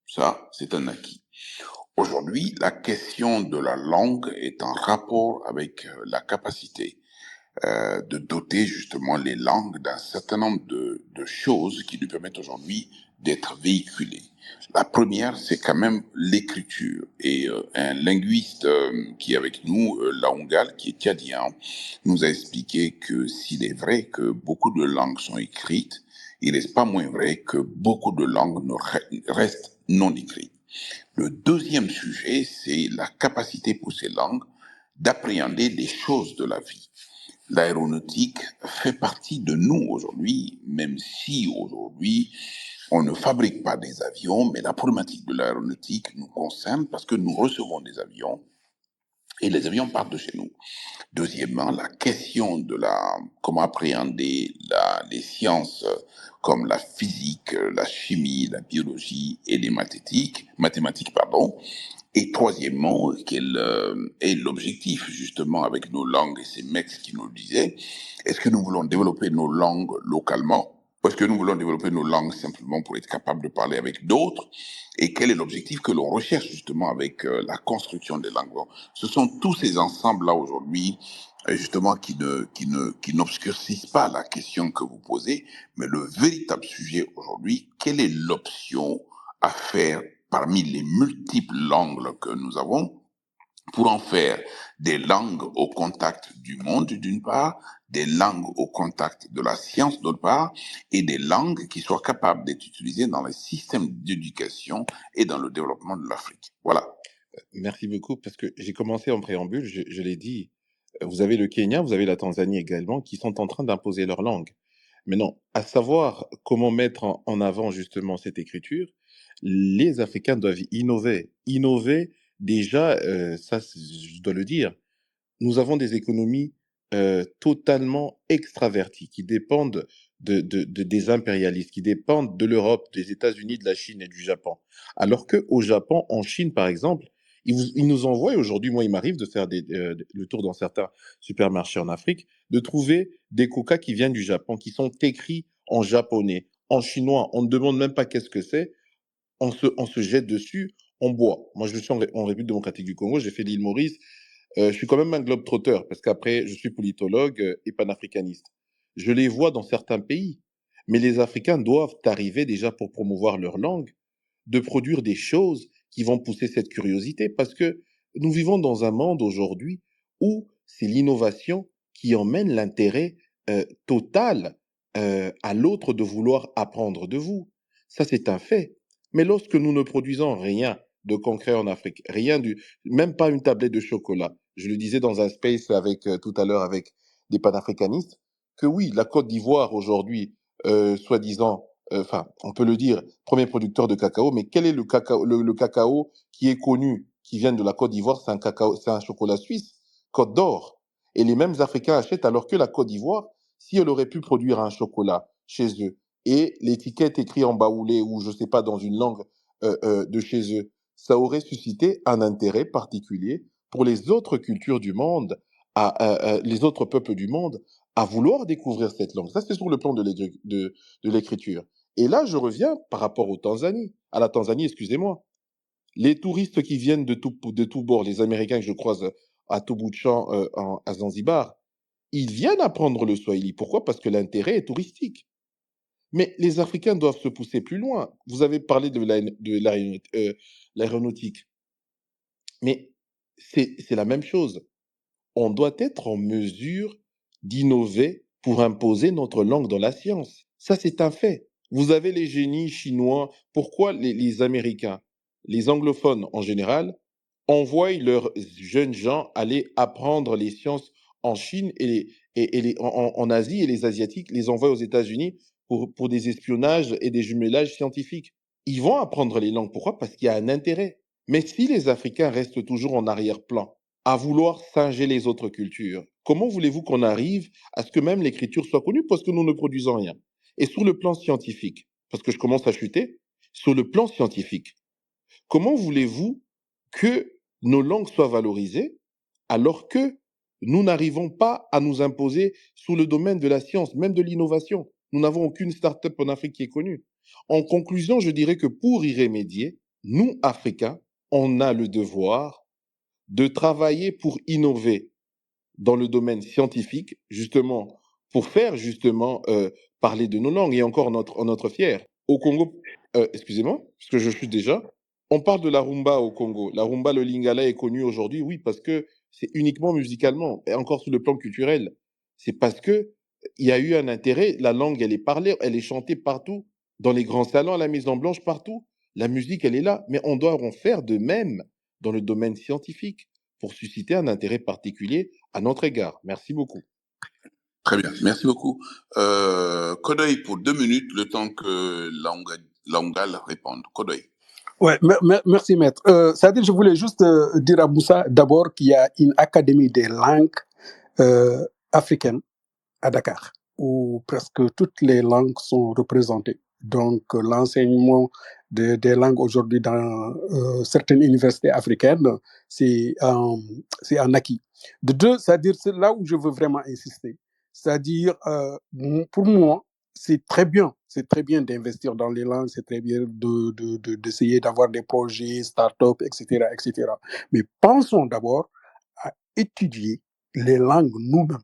Ça, c'est un acquis. Aujourd'hui, la question de la langue est en rapport avec la capacité de doter justement les langues d'un certain nombre de choses qui nous permettent aujourd'hui d'être véhiculées. La première, c'est quand même l'écriture. Et un linguiste qui est avec nous, Laongal, qui est tchadien, nous a expliqué que s'il est vrai que beaucoup de langues sont écrites, il n'est pas moins vrai que beaucoup de langues restent non écrites. Le deuxième sujet, c'est la capacité pour ces langues d'appréhender les choses de la vie. L'aéronautique fait partie de nous aujourd'hui, même si aujourd'hui on ne fabrique pas des avions, mais la problématique de l'aéronautique nous concerne parce que nous recevons des avions et les avions partent de chez nous. Deuxièmement, la question de comment appréhender les sciences comme la physique, la chimie, la biologie et les mathématiques, pardon. Et troisièmement, quel est l'objectif justement avec nos langues, et c'est Mex qui nous le disait, est-ce que nous voulons développer nos langues localement ou est-ce que nous voulons développer nos langues simplement pour être capable de parler avec d'autres? Et quel est l'objectif que l'on recherche justement avec la construction des langues? Ce sont tous ces ensembles-là aujourd'hui justement qui n'obscurcissent pas la question que vous posez, mais le véritable sujet aujourd'hui, quelle est l'option à faire parmi les multiples langues que nous avons pour en faire des langues au contact du monde d'une part, des langues au contact de la science d'autre part, et des langues qui soient capables d'être utilisées dans les systèmes d'éducation et dans le développement de l'Afrique. Voilà. Merci beaucoup, parce que j'ai commencé en préambule, je l'ai dit, vous avez le Kenya, vous avez la Tanzanie également, qui sont en train d'imposer leur langue. Maintenant, à savoir comment mettre en avant justement cette écriture, les Africains doivent innover. Innover, déjà, ça, je dois le dire, nous avons des économies totalement extraverties, qui dépendent des impérialistes, qui dépendent de l'Europe, des États-Unis, de la Chine et du Japon. Alors qu'au Japon, en Chine par exemple, ils nous envoient aujourd'hui, moi il m'arrive de faire le tour dans certains supermarchés en Afrique, de trouver des coca qui viennent du Japon, qui sont écrits en japonais, en chinois, on ne demande même pas qu'est-ce que c'est, on se jette dessus, on boit. Moi je suis en République démocratique du Congo, j'ai fait l'île Maurice, je suis quand même un globe-trotteur parce qu'après, je suis politologue et panafricaniste. Je les vois dans certains pays, mais les Africains doivent arriver déjà pour promouvoir leur langue, de produire des choses qui vont pousser cette curiosité parce que nous vivons dans un monde aujourd'hui où c'est l'innovation qui emmène l'intérêt total à l'autre de vouloir apprendre de vous. Ça, c'est un fait. Mais lorsque nous ne produisons rien de concret en Afrique, même pas une tablette de chocolat. Je le disais dans un space avec tout à l'heure avec des panafricanistes, que oui, la Côte d'Ivoire aujourd'hui, soi-disant, enfin, on peut le dire, premier producteur de cacao, mais quel est le cacao qui est connu, qui vient de la Côte d'Ivoire? C'est un chocolat suisse, Côte d'Or. Et les mêmes Africains achètent alors que la Côte d'Ivoire, si elle aurait pu produire un chocolat chez eux et l'étiquette écrite en baoulé ou je sais pas dans une langue de chez eux, ça aurait suscité un intérêt particulier pour les autres cultures du monde, les autres peuples du monde, à vouloir découvrir cette langue. Ça, c'est sur le plan de l'écriture. Et là, je reviens par rapport à la Tanzanie, excusez-moi. Les touristes qui viennent de tout bord, les Américains que je croise à tout bout de champ à Zanzibar, ils viennent apprendre le Swahili. Pourquoi? Parce que l'intérêt est touristique. Mais les Africains doivent se pousser plus loin. Vous avez parlé de l'aéronautique, mais c'est la même chose. On doit être en mesure d'innover pour imposer notre langue dans la science. Ça, c'est un fait. Vous avez les génies chinois. Pourquoi les Américains, les anglophones en général, envoient leurs jeunes gens aller apprendre les sciences en Chine en Asie, et les Asiatiques les envoient aux États-Unis pour des espionnages et des jumelages scientifiques? Ils vont apprendre les langues. Pourquoi? Parce qu'il y a un intérêt. Mais si les Africains restent toujours en arrière-plan, à vouloir singer les autres cultures, comment voulez-vous qu'on arrive à ce que même l'écriture soit connue, parce que nous ne produisons rien? Et sur le plan scientifique, parce que je commence à chuter, sur le plan scientifique, comment voulez-vous que nos langues soient valorisées alors que nous n'arrivons pas à nous imposer sous le domaine de la science, même de l'innovation? Nous n'avons aucune start-up en Afrique qui est connue. En conclusion, je dirais que pour y remédier, nous, Africains, on a le devoir de travailler pour innover dans le domaine scientifique, justement, pour faire justement parler de nos langues, et encore notre fier. Au Congo, excusez-moi, parce que je suis déjà, on parle de la rumba au Congo. La rumba, le lingala est connu aujourd'hui, oui, parce que c'est uniquement musicalement, et encore sur le plan culturel. C'est parce que il y a eu un intérêt, la langue, elle est parlée, elle est chantée partout, dans les grands salons, à la Maison Blanche, partout. La musique, elle est là, mais on doit en faire de même dans le domaine scientifique pour susciter un intérêt particulier à notre égard. Merci beaucoup. Très bien, merci beaucoup. Kodoy, pour 2 minutes, le temps que Laungal réponde. Kodoy. Ouais, merci maître. C'est-à-dire, je voulais juste dire à Moussa d'abord qu'il y a une académie des langues africaines à Dakar, où presque toutes les langues sont représentées. Donc, l'enseignement des langues aujourd'hui dans certaines universités africaines, c'est un acquis. De deux, c'est-à-dire, c'est là où je veux vraiment insister. C'est-à-dire, pour moi, c'est très bien d'investir dans les langues, c'est très bien d'essayer d'avoir des projets, start-up, etc., etc. Mais pensons d'abord à étudier les langues nous-mêmes.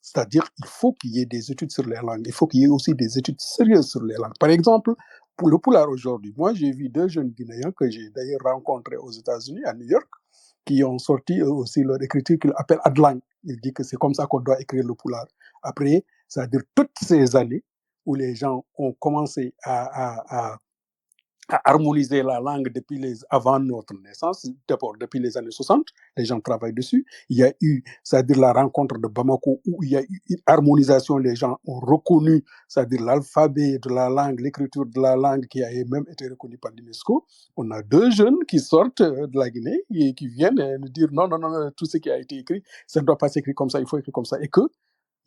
C'est-à-dire qu'il faut qu'il y ait des études sur les langues. Il faut qu'il y ait aussi des études sérieuses sur les langues. Par exemple, pour le Pulaar aujourd'hui, moi j'ai vu 2 jeunes Guinéens que j'ai d'ailleurs rencontrés aux États-Unis, à New York, qui ont sorti aussi leur écriture qu'ils appellent Adlang. Ils disent que c'est comme ça qu'on doit écrire le Pulaar. Après, c'est-à-dire toutes ces années où les gens ont commencé à harmoniser la langue avant notre naissance, d'abord depuis les années 60, les gens travaillent dessus. Il y a eu, c'est-à-dire la rencontre de Bamako, où il y a eu une harmonisation, les gens ont reconnu, c'est-à-dire l'alphabet de la langue, l'écriture de la langue qui a même été reconnue par l'UNESCO. On a 2 jeunes qui sortent de la Guinée et qui viennent nous dire non, tout ce qui a été écrit, ça ne doit pas s'écrire comme ça, il faut écrire comme ça. Et qu'il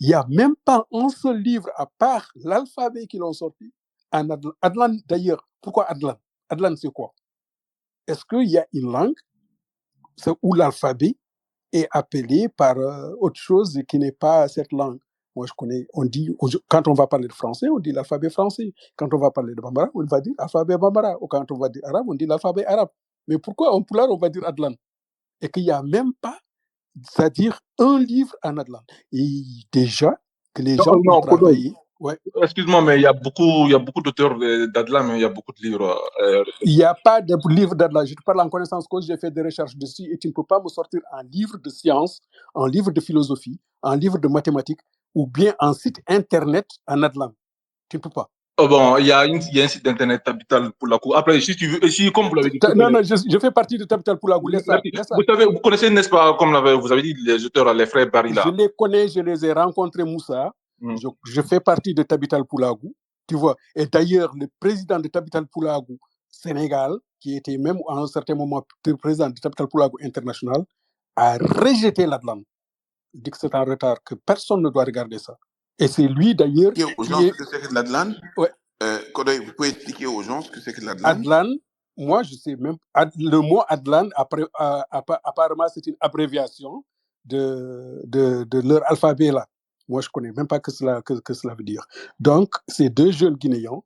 n'y a même pas un seul livre, à part l'alphabet qu'ils ont sorti, en Adlan d'ailleurs. Pourquoi Adlan? Adlan, c'est quoi? Est-ce qu'il y a une langue où l'alphabet est appelé par autre chose qui n'est pas cette langue? Moi, je connais, quand on va parler de français, on dit l'alphabet français. Quand on va parler de Bambara, on va dire l'alphabet Bambara. Ou quand on va dire arabe, on dit l'alphabet arabe. Mais pourquoi en Pulaar, on va dire Adlan? Et qu'il n'y a même pas, c'est-à-dire un livre en Adlan. Et déjà, que les gens ont travaillé. Ouais. Excuse-moi, mais il y a beaucoup d'auteurs d'Adlan, mais il y a beaucoup de livres. Il n'y a pas de livre d'Adlan. Je te parle en connaissance cause, j'ai fait des recherches dessus et tu ne peux pas me sortir un livre de science, un livre de philosophie, un livre de mathématiques ou bien un site internet en Adlan. Tu ne peux pas. Oh bon, il y a un site internet Tabital Poulagou. Après, si tu veux, comme vous l'avez dit. Non, je fais partie de Tabital Poulagou. Laisse ça. Vous savez, vous connaissez, n'est-ce pas, comme vous avez dit, les auteurs, les frères Barilla. Je les connais, je les ai rencontrés, Moussa. Je fais partie de Tabital Poulagou. Tu vois. Et d'ailleurs, le président de Tabital Poulagou Sénégal, qui était même à un certain moment le président de Tabital Poulagou International, a rejeté l'Adlan. Il dit que c'est en retard, que personne ne doit regarder ça. Et c'est lui d'ailleurs qui aux gens ce que c'est que l'Adlan. Ouais. Kodoy, vous pouvez expliquer aux gens ce que c'est que l'Adlan? Adlan, moi je sais même, le mot Adlan, apparemment c'est une abréviation de leur alphabet là. Moi je ne connais même pas que cela veut dire. Donc, ces 2 jeunes Guinéens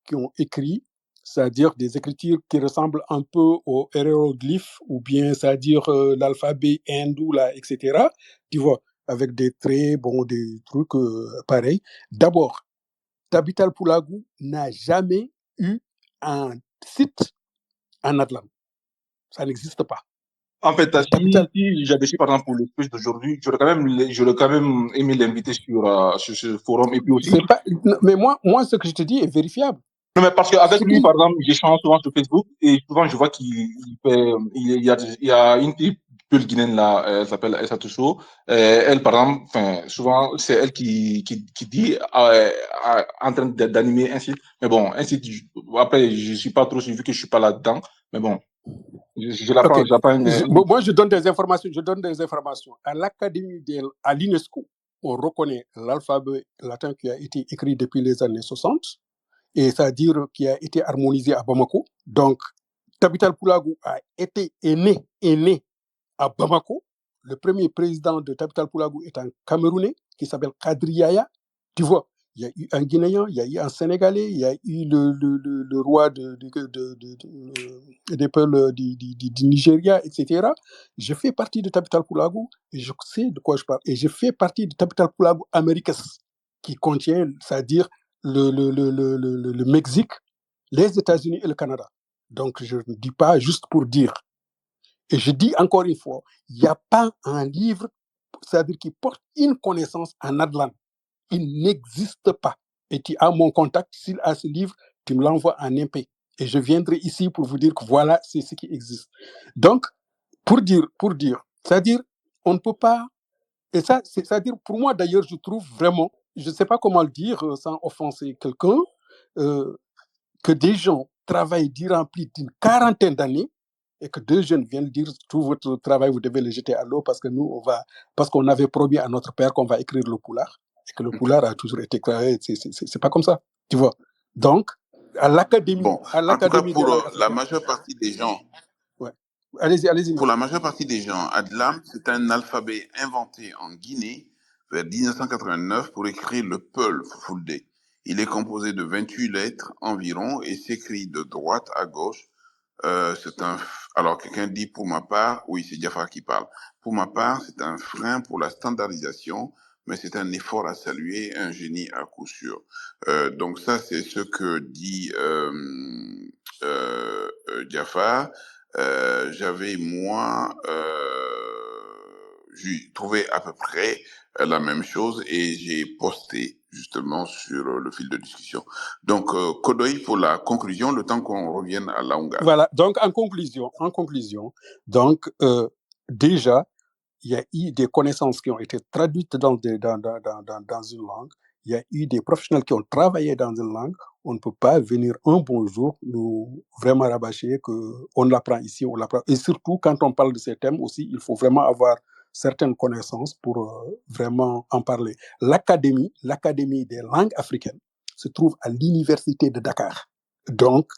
qui ont écrit, c'est-à-dire des écritures qui ressemblent un peu aux hiéroglyphes, ou bien c'est-à-dire l'alphabet hindou, là, etc. Tu vois, avec des traits, des trucs pareils. D'abord, Tabital Poulagou n'a jamais eu un site en Atlan. Ça n'existe pas. En fait, Tabital... si j'avais su, par exemple, pour le speech d'aujourd'hui, j'aurais quand même aimé l'inviter sur ce forum. Et puis aussi, pas... Mais moi, ce que je te dis est vérifiable. non, mais parce qu'avec lui, par exemple, j'échange souvent sur Facebook et souvent je vois qu'il fait, il y a une fille guinéenne là, elle s'appelle Essa Tousso. Elle, par exemple, enfin, souvent, c'est elle qui dit, en train d'animer un site. Mais bon, un site, après, je suis pas trop suivi que je suis pas là-dedans. Mais bon, je l'apprends, moi, je donne des informations. À l'Académie, à l'UNESCO, on reconnaît l'alphabet latin qui a été écrit depuis les années 60, et c'est-à-dire qui a été harmonisé à Bamako. Donc, Tabital Poulagou est né à Bamako. Le premier président de Tabital Poulagou est un Camerounais qui s'appelle Kadri Yaya. Tu vois, il y a eu un Guinéen, il y a eu un Sénégalais, il y a eu le roi des peuples du Nigeria, etc. Je fais partie de Tabital Poulagou et je sais de quoi je parle. Et je fais partie de Tabital Poulagou Americas, qui contient, c'est-à-dire le Mexique, les États-Unis et le Canada. Donc, je ne dis pas juste pour dire. Et je dis encore une fois, il n'y a pas un livre, c'est-à-dire qui porte une connaissance en Adlan. Il n'existe pas. Et tu as mon contact, s'il a ce livre, tu me l'envoies en MP. Et je viendrai ici pour vous dire que voilà, c'est ce qui existe. Donc, pour dire, c'est-à-dire, on ne peut pas... Et ça, c'est-à-dire, pour moi, d'ailleurs, je trouve vraiment, je ne sais pas comment le dire sans offenser quelqu'un, que des gens travaillent durant plus d'une quarantaine d'années et que deux jeunes viennent dire tout votre travail, vous devez le jeter à l'eau parce que nous, parce qu'on avait promis à notre père qu'on va écrire le poulard et que le poulard a toujours été créé. C'est pas comme ça, tu vois. Donc, à l'académie. Bon, en tout cas, pour la majeure partie des gens. Ouais. Allez-y. Pour la majeure partie des gens, Adlam, c'est un alphabet inventé en Guinée vers 1989 pour écrire le Peul Fulfulde. Il est composé de 28 lettres environ et s'écrit de droite à gauche. Alors quelqu'un dit pour ma part, oui, c'est Jafar qui parle. Pour ma part, c'est un frein pour la standardisation, mais c'est un effort à saluer, un génie à coup sûr. Donc ça, c'est ce que dit Jafar. J'avais moi j'ai trouvé à peu près la même chose et j'ai posté justement sur le fil de discussion. Donc, Kodoy, pour la conclusion, le temps qu'on revienne à Launga. Voilà, donc en conclusion, donc déjà, il y a eu des connaissances qui ont été traduites dans une langue, il y a eu des professionnels qui ont travaillé dans une langue. On ne peut pas venir un bon jour nous vraiment rabâcher qu'on l'apprend ici, on l'apprend. Et surtout, quand on parle de ces thèmes aussi, il faut vraiment avoir certaines connaissances pour vraiment en parler. L'Académie des langues africaines se trouve à l'université de Dakar. Donc,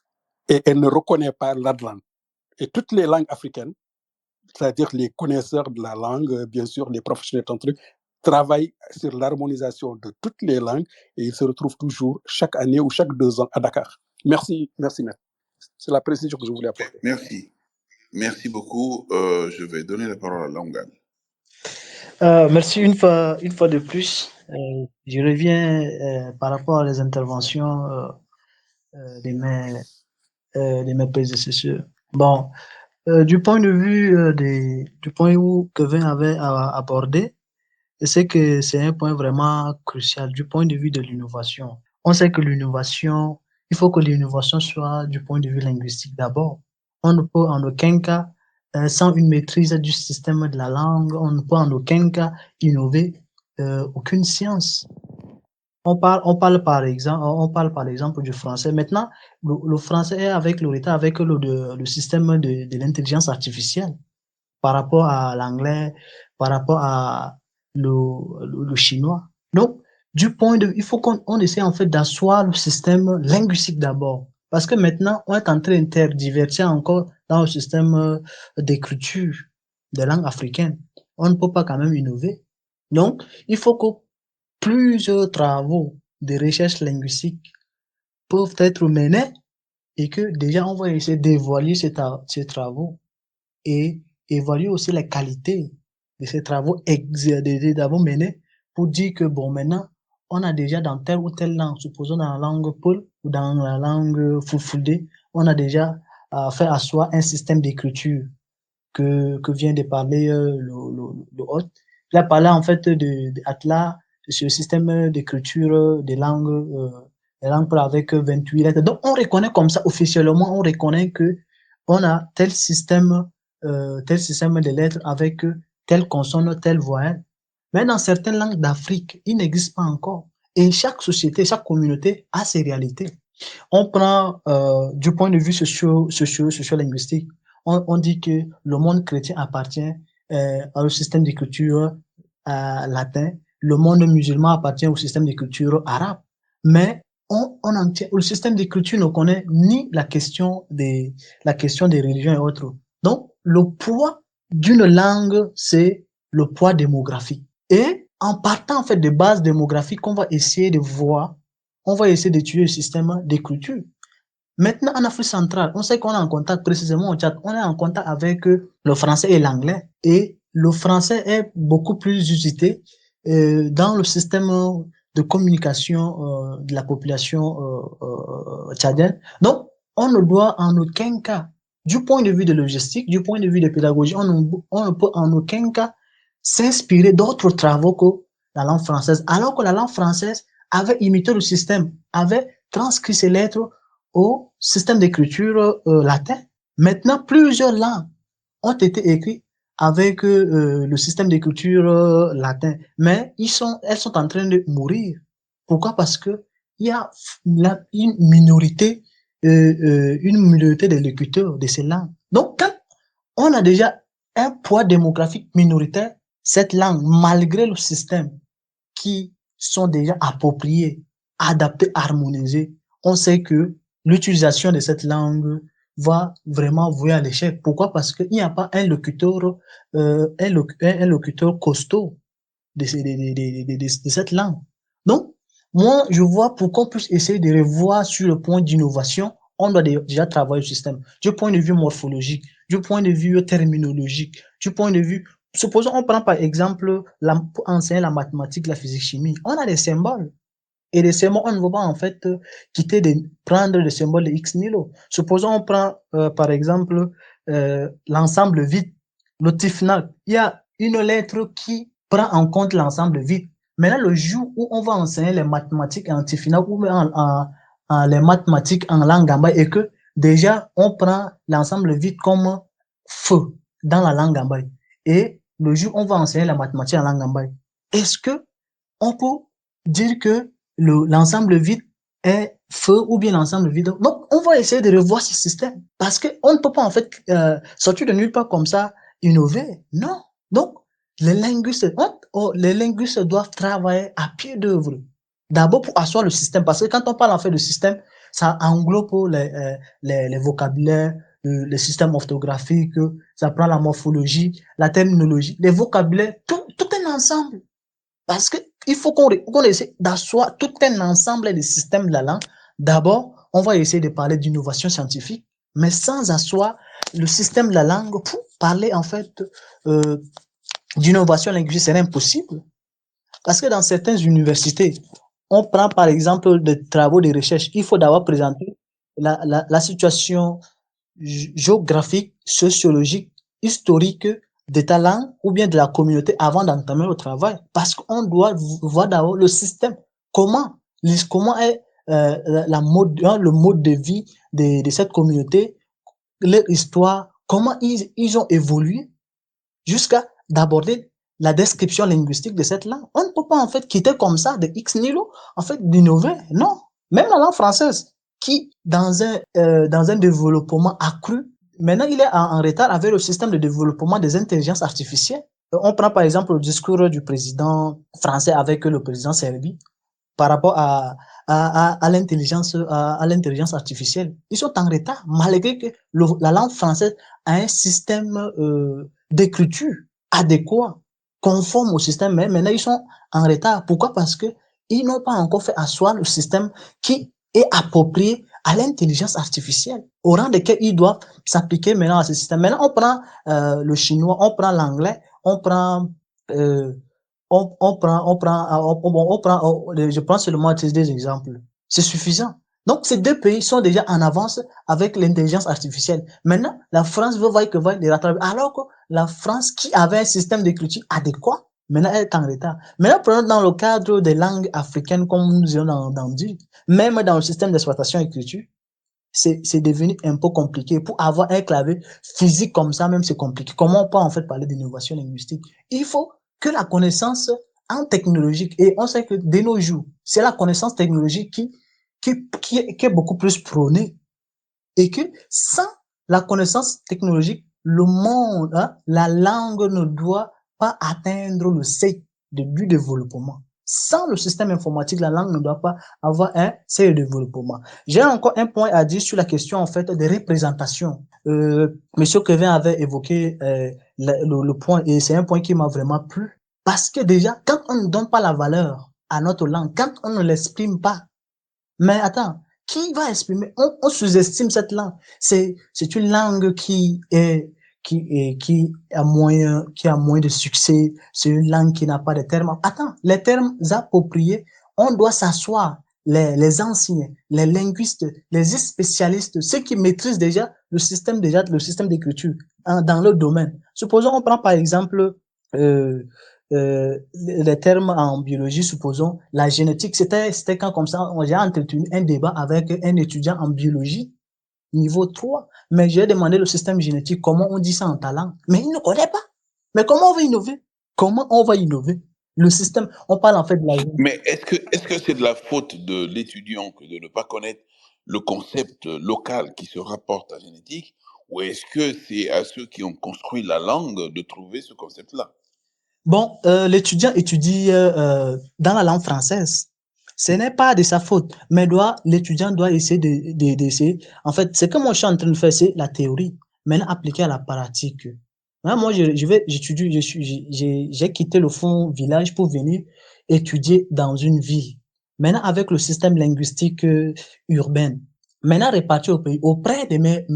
et elle ne reconnaît pas l'Adlan. Et toutes les langues africaines, c'est-à-dire les connaisseurs de la langue, bien sûr, les professionnels d'un truc, travaillent sur l'harmonisation de toutes les langues et ils se retrouvent toujours chaque année ou chaque 2 ans à Dakar. Merci, maître. C'est la précision que je voulais apporter. Merci beaucoup. Je vais donner la parole à Longan. Merci une fois de plus. Je reviens par rapport aux interventions de mes prédécesseurs. Bon, du point de vue du point où Kevin avait abordé, c'est que c'est un point vraiment crucial du point de vue de l'innovation. On sait que l'innovation, il faut que l'innovation soit du point de vue linguistique d'abord. On ne peut en aucun cas, sans une maîtrise du système de la langue, on ne peut en aucun cas innover aucune science. On parle par exemple du français. Maintenant, le français est avec le système de l'intelligence artificielle par rapport à l'anglais, par rapport à le chinois. Donc, il faut qu'on essaie en fait d'asseoir le système linguistique d'abord. Parce que maintenant, on est en train d'interdivertir encore dans le système d'écriture des langues africaines. On ne peut pas quand même innover. Donc, il faut que plusieurs travaux de recherche linguistique peuvent être menés et que déjà on va essayer d'évaluer ces travaux et évaluer aussi les qualités de ces travaux menés pour dire que bon, maintenant, on a déjà dans telle ou telle langue, supposons dans la langue Peul ou dans la langue Fulfulde, on a déjà fait asseoir un système d'écriture que vient de parler le hôte. Il a parlé en fait de Atlas, ce système d'écriture des langues Peul avec 28 lettres. Donc on reconnaît comme ça officiellement, on reconnaît que on a tel système de lettres avec telle consonne, telle voyelle. Mais dans certaines langues d'Afrique, il n'existe pas encore. Et chaque société, chaque communauté a ses réalités. On prend du point de vue socio-linguistique, on dit que le monde chrétien appartient au système d'écriture latin, le monde musulman appartient au système d'écriture arabe. Mais le système d'écriture ne connaît ni la question des religions et autres. Donc, le poids d'une langue, c'est le poids démographique. Et en partant en fait de bases démographiques, on va essayer de voir, on va essayer d'étudier le système d'écriture. Maintenant, en Afrique centrale, on sait qu'on est en contact précisément au Tchad, on est en contact avec le français et l'anglais. Et le français est beaucoup plus usité dans le système de communication de la population tchadienne. Donc, on ne doit en aucun cas, du point de vue de logistique, du point de vue de pédagogie, on ne peut en aucun cas s'inspirer d'autres travaux que la langue française, alors que la langue française avait imité le système, avait transcrit ses lettres au système d'écriture latin. Maintenant, plusieurs langues ont été écrites avec le système d'écriture latin, mais elles sont en train de mourir. Pourquoi? Parce que il y a une minorité des locuteurs de ces langues. Donc, quand on a déjà un poids démographique minoritaire, cette langue, malgré le système qui sont déjà appropriés, adaptés, harmonisés, on sait que l'utilisation de cette langue va vraiment vouer à l'échec. Pourquoi? Parce qu'il n'y a pas un locuteur costaud de cette langue. Donc, moi, je vois pour qu'on puisse essayer de revoir sur le point d'innovation, on doit déjà travailler le système. Du point de vue morphologique, du point de vue terminologique, du point de vue... Supposons, on prend par exemple, pour enseigner la mathématique, la physique, chimie, on a des symboles. Et les symboles, on ne va pas en fait quitter de prendre le symbole de X nihilo. Supposons, on prend par exemple l'ensemble vide, le tifnal. Il y a une lettre qui prend en compte l'ensemble vide. Maintenant, le jour où on va enseigner les mathématiques en tifnal ou les mathématiques en langue gambaye et que déjà on prend l'ensemble vide comme feu dans la langue gambaye. Et le jour où on va enseigner la mathématique en langue gambaye, est-ce que on peut dire que l'ensemble vide est feu ou bien l'ensemble vide? Donc, on va essayer de revoir ce système parce qu'on ne peut pas en fait sortir de nulle part comme ça, innover. Non. Donc, les linguistes doivent travailler à pied d'œuvre. D'abord pour asseoir le système, parce que quand on parle en fait de système, ça englobe les vocabulaires, le système orthographique, ça prend la morphologie, la terminologie, les vocabulaires, tout un ensemble. Parce que il faut qu'on essaie d'asseoir tout un ensemble des systèmes de la langue. D'abord, on va essayer de parler d'innovation scientifique, mais sans asseoir le système de la langue pour parler en fait d'innovation linguistique, c'est impossible. Parce que dans certaines universités, on prend par exemple des travaux de recherche, il faut d'abord présenter la situation géographique, sociologique, historique de ta langue ou bien de la communauté avant d'entamer le travail. Parce qu'on doit voir d'abord le système. Comment est le mode de vie de cette communauté, leur histoire, comment ils ont évolué jusqu'à d'aborder la description linguistique de cette langue. On ne peut pas en fait quitter comme ça de X nihilo, en fait d'innover. Non. Même la langue française, qui dans un développement accru, maintenant il est en retard avec le système de développement des intelligences artificielles. On prend par exemple le discours du président français avec le président Serbi par rapport à l'intelligence artificielle. Ils sont en retard malgré que la langue française a un système d'écriture adéquat, conforme au système, mais maintenant ils sont en retard. Pourquoi? Parce que ils n'ont pas encore fait asseoir le système qui est approprié à l'intelligence artificielle, au rang desquels ils doivent s'appliquer maintenant à ce système. Maintenant, on prend le chinois, on prend l'anglais, on prend je prends seulement des exemples. C'est suffisant. Donc, ces deux pays sont déjà en avance avec l'intelligence artificielle. Maintenant, la France veut voir que va les rattraper. Alors que la France, qui avait un système d'écriture adéquat, maintenant, elle est en retard. Maintenant, prenons dans le cadre des langues africaines, comme nous avons entendu, même dans le système d'exploitation écriture, c'est devenu un peu compliqué. Pour avoir un clavier physique comme ça, même c'est compliqué. Comment on peut en fait parler d'innovation linguistique? Il faut que la connaissance en technologique, et on sait que de nos jours, c'est la connaissance technologique qui est beaucoup plus prônée. Et que sans la connaissance technologique, le monde, la langue ne doit pas atteindre le seuil du développement. Sans le système informatique, la langue ne doit pas avoir un seuil de développement. J'ai encore un point à dire sur la question en fait des représentations. Monsieur Kevin avait évoqué le point, et c'est un point qui m'a vraiment plu, parce que déjà, quand on ne donne pas la valeur à notre langue, quand on ne l'exprime pas, mais attends, qui va exprimer? On sous-estime cette langue. C'est une langue qui a moins de succès. C'est une langue qui n'a pas de termes. Attends, les termes appropriés, on doit s'asseoir. Les anciens, les linguistes, les spécialistes, ceux qui maîtrisent déjà le système d'écriture dans leur domaine. Supposons on prend par exemple les termes en biologie, supposons la génétique, c'était quand comme ça, j'ai entretenu un débat avec un étudiant en biologie niveau 3, mais j'ai demandé le système génétique, comment on dit ça en talent, mais il ne connaît pas. Mais comment on va innover? Comment on va innover? Le système, on parle en fait de la génétique. Mais est-ce que c'est de la faute de l'étudiant que de ne pas connaître le concept local qui se rapporte à la génétique, ou est-ce que c'est à ceux qui ont construit la langue de trouver ce concept-là? Bon, l'étudiant étudie dans la langue française. Ce n'est pas de sa faute, mais l'étudiant doit essayer d'essayer. En fait, ce que moi je suis en train de faire, c'est la théorie, maintenant appliquée à la pratique. Hein, moi, j'étudie, j'ai quitté le fond village pour venir étudier dans une ville. Maintenant, avec le système linguistique urbain, maintenant réparti au pays, auprès de mes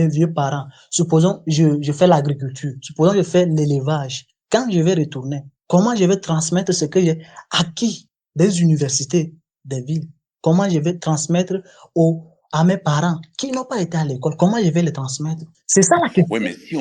vieux parents. Supposons, je fais l'agriculture. Supposons, je fais l'élevage. Quand je vais retourner, comment je vais transmettre ce que j'ai acquis des universités, des villes? Comment je vais transmettre à mes parents qui n'ont pas été à l'école? Comment je vais les transmettre? C'est ça la question. Oui, mais si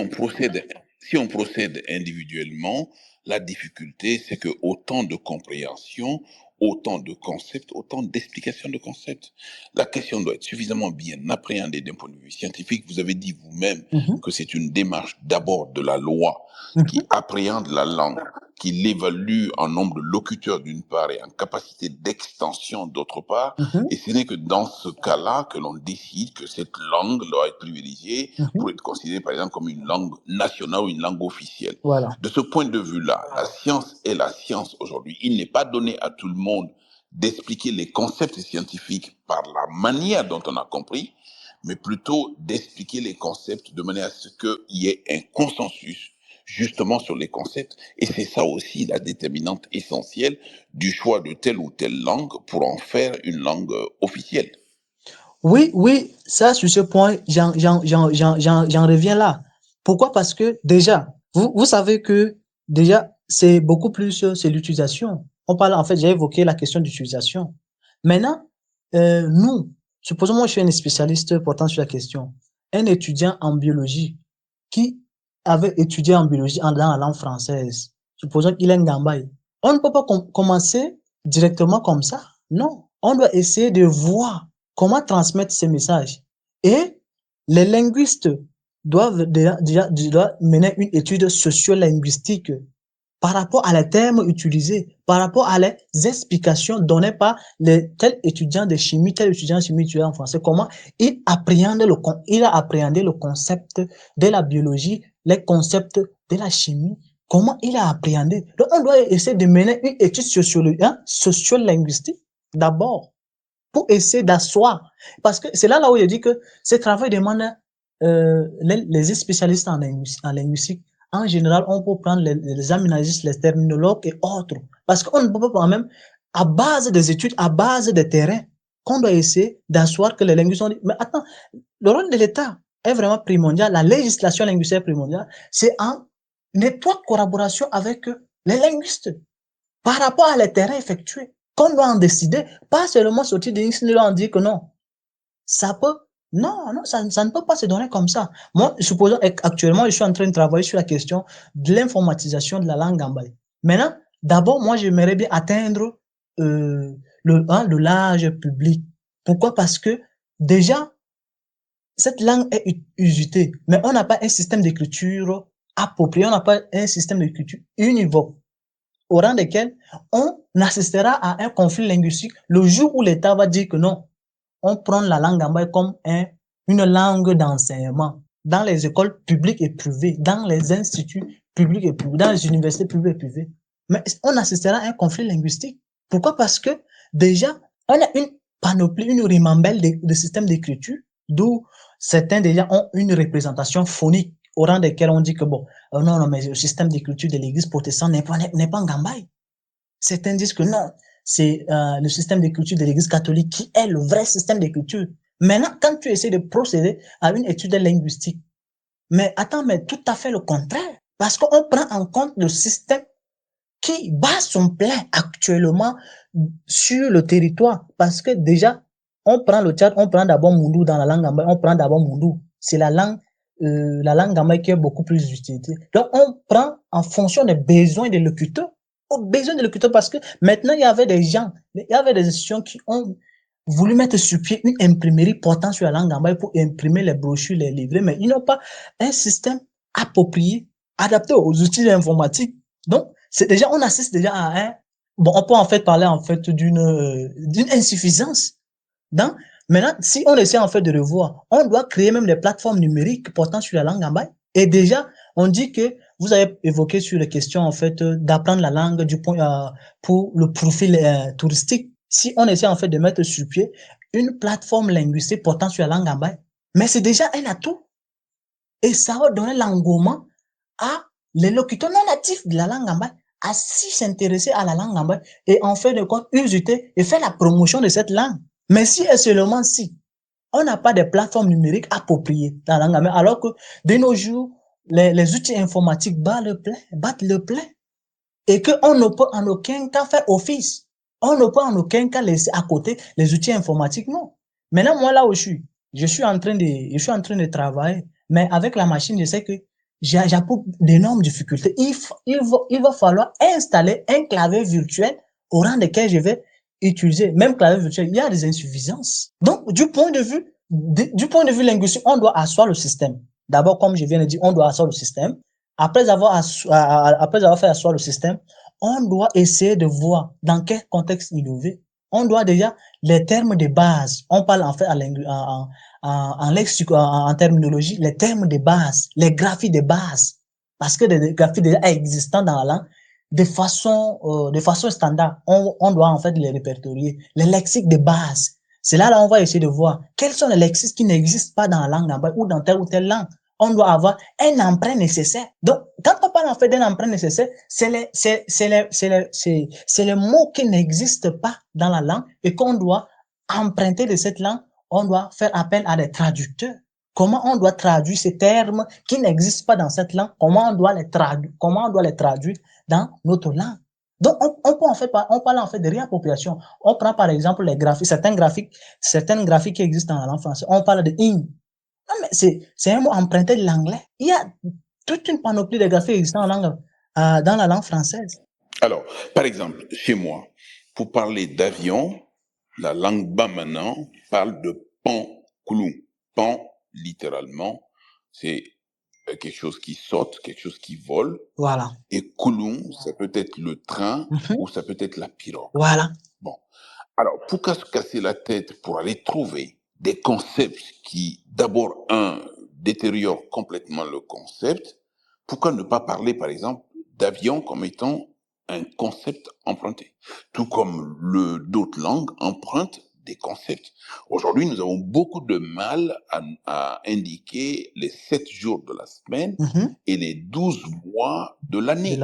on procède individuellement, la difficulté, c'est que autant de compréhension, autant de concepts, autant d'explications de concepts. La question doit être suffisamment bien appréhendée d'un point de vue scientifique. Vous avez dit vous-même que c'est une démarche d'abord de la loi qui appréhende la langue, qui l'évalue en nombre de locuteurs d'une part et en capacité d'extension d'autre part. Et ce n'est que dans ce cas-là que l'on décide que cette langue doit être privilégiée pour être considérée par exemple comme une langue nationale ou une langue officielle. Voilà. De ce point de vue-là, la science est la science aujourd'hui. Il n'est pas donné à tout le monde d'expliquer les concepts scientifiques par la manière dont on a compris, mais plutôt d'expliquer les concepts de manière à ce qu'il y ait un consensus justement sur les concepts. Et c'est ça aussi la déterminante essentielle du choix de telle ou telle langue pour en faire une langue officielle. Oui, ça, sur ce point, j'en reviens là. Pourquoi? Parce que déjà, vous savez que déjà, c'est beaucoup plus, c'est l'utilisation. On parle, en fait, j'ai évoqué la question d'utilisation. Maintenant, nous, supposons moi, je suis un spécialiste portant sur la question. Un étudiant en biologie qui avait étudié en biologie dans la langue française. Supposons qu'il est un Gambaye. On ne peut pas commencer directement comme ça. Non. On doit essayer de voir comment transmettre ces messages. Et les linguistes doivent mener une étude sociolinguistique par rapport à les termes utilisés, par rapport à les explications données par tel étudiant de chimie, tel étudiant de chimie, étudiant en français, comment il a appréhendé le concept de la biologie, les concepts de la chimie, comment il a appréhendé. Donc, on doit essayer de mener une étude sociolinguistique d'abord, pour essayer d'asseoir. Parce que c'est là où je dis que ce travail demande les spécialistes en linguistique. En général, on peut prendre les aménagistes, les terminologues et autres. Parce qu'on ne peut pas quand même, à base des études, à base des terrains, qu'on doit essayer d'asseoir que les linguistes ont dit, mais attends, le rôle de l'État est vraiment primordial, la législation linguistique est primordiale, c'est en étroite collaboration avec Les linguistes, par rapport à les terrains effectués, qu'on doit en décider, pas seulement sortir de X, en dire que non. Ça peut, non, non, ça ne peut pas se donner comme ça. Moi, supposons actuellement, je suis en train de travailler sur la question de l'informatisation de la langue gambaye. Maintenant, d'abord, moi, j'aimerais bien atteindre le large public. Pourquoi? Parce que déjà, cette langue est usitée, mais on n'a pas un système d'écriture approprié, on n'a pas un système d'écriture univoque, au rang desquels on assistera à un conflit linguistique le jour où l'État va dire que non, on prend la langue gambaye comme une langue d'enseignement dans les écoles publiques et privées, dans les instituts publics et privés, dans les universités publiques et privées. Mais on assistera à un conflit linguistique. Pourquoi? Parce que déjà, on a une panoplie, une ribambelle de systèmes d'écriture, d'où certains déjà ont une représentation phonique au rang desquels on dit que bon, non, non, mais le système d'écriture de l'église protestante n'est pas en gambaye. Certains disent que non, c'est le système d'écriture de l'église catholique qui est le vrai système d'écriture. Maintenant, quand tu essaies de procéder à une étude linguistique, mais attends, mais tout à fait le contraire, parce qu'on prend en compte le système qui bat son plein actuellement sur le territoire, parce que déjà, on prend le Tchad, on prend d'abord Moundou dans la langue gambaye, on prend d'abord Moundou. C'est la langue gambaye qui est beaucoup plus utilisée. Donc, on prend en fonction des besoins des locuteurs, aux besoins des locuteurs, parce que maintenant, il y avait des gens, il y avait des institutions qui ont voulu mettre sur pied une imprimerie portant sur la langue gambaye pour imprimer les brochures, les livrets, mais ils n'ont pas un système approprié, adapté aux outils informatiques. Donc, c'est déjà, on assiste déjà à bon, on peut en fait parler en fait d'une insuffisance. Donc, maintenant, si on essaie en fait de revoir, on doit créer même des plateformes numériques portant sur la langue gambaye. Et déjà, on dit que vous avez évoqué sur les questions en fait d'apprendre la langue pour le profil touristique. Si on essaie en fait de mettre sur pied une plateforme linguistique portant sur la langue gambaye, mais c'est déjà un atout. Et ça va donner l'engouement à les locuteurs non natifs de la langue gambaye à s'intéresser à la langue gambaye et en fait de compte user et faire la promotion de cette langue. Mais si et seulement si on n'a pas de plateformes numériques appropriées dans la langue gambaye, alors que de nos jours, les outils informatiques battent le plein et qu'on ne peut en aucun cas faire office. On ne peut en aucun cas laisser à côté les outils informatiques, non. Maintenant, moi, là où je suis en train de travailler, mais avec la machine, je sais que j'éprouve d'énormes difficultés. Il va falloir installer un clavier virtuel au rang desquels je vais utiliser. Même clavier virtuel, il y a des insuffisances. Donc, du point de vue linguistique, on doit asseoir le système. D'abord, comme je viens de dire, on doit asseoir le système. Après avoir fait asseoir le système, on doit essayer de voir dans quel contexte innover. On doit déjà les termes de base. On parle en fait en terminologie, les termes de base, les graphies de base, parce que des graphies déjà existants dans la langue, de façon standard, on doit en fait les répertorier. Les lexiques de base. C'est là on va essayer de voir quels sont les lexiques qui n'existent pas dans la langue ou dans telle ou telle langue. On doit avoir un emprunt nécessaire. Donc, quand on parle en fait d'un emprunt nécessaire, c'est les mots qui n'existent pas dans la langue et qu'on doit emprunter de cette langue. On doit faire appel à des traducteurs. Comment on doit traduire ces termes qui n'existent pas dans cette langue? Comment on doit les traduire dans notre langue? Donc, on parle en fait de réappropriation. On prend par exemple les graphiques, certaines graphiques qui existent dans la langue française. On parle de in. Non, mais c'est un mot emprunté de l'anglais. Il y a toute une panoplie de graphiques existants dans la langue française. Alors, par exemple, chez moi, pour parler d'avion, la langue bamana parle de pan koulou. Pan, littéralement, c'est quelque chose qui saute, quelque chose qui vole. Voilà. Et koulou, ça peut être le train ou ça peut être la pirogue. Voilà. Bon. Alors, pourquoi se casser la tête pour aller trouver des concepts qui, d'abord, détériorent complètement le concept? Pourquoi ne pas parler, par exemple, d'avion comme étant un concept emprunté? Tout comme d'autres langues empruntent des concepts. Aujourd'hui, nous avons beaucoup de mal à indiquer les 7 jours de la semaine et les 12 mois de l'année.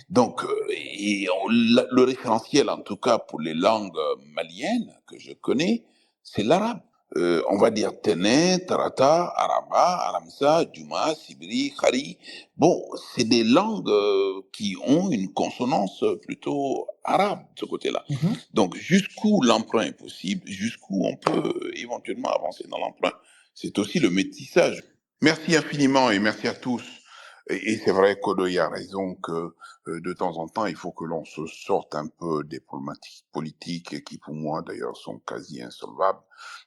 Donc, le référentiel, en tout cas pour les langues maliennes que je connais, c'est l'arabe. on va dire Téné, Tarata, Araba, Aramsa, Djouma, Sibiri, Khari. Bon, c'est des langues qui ont une consonance plutôt arabe de ce côté-là. Donc, jusqu'où l'emprunt est possible, jusqu'où on peut éventuellement avancer dans l'emprunt, c'est aussi le métissage. Merci infiniment et merci à tous. Et c'est vrai qu'Odoy a raison que de temps en temps, il faut que l'on se sorte un peu des problématiques politiques qui, pour moi, d'ailleurs, sont quasi insolvables,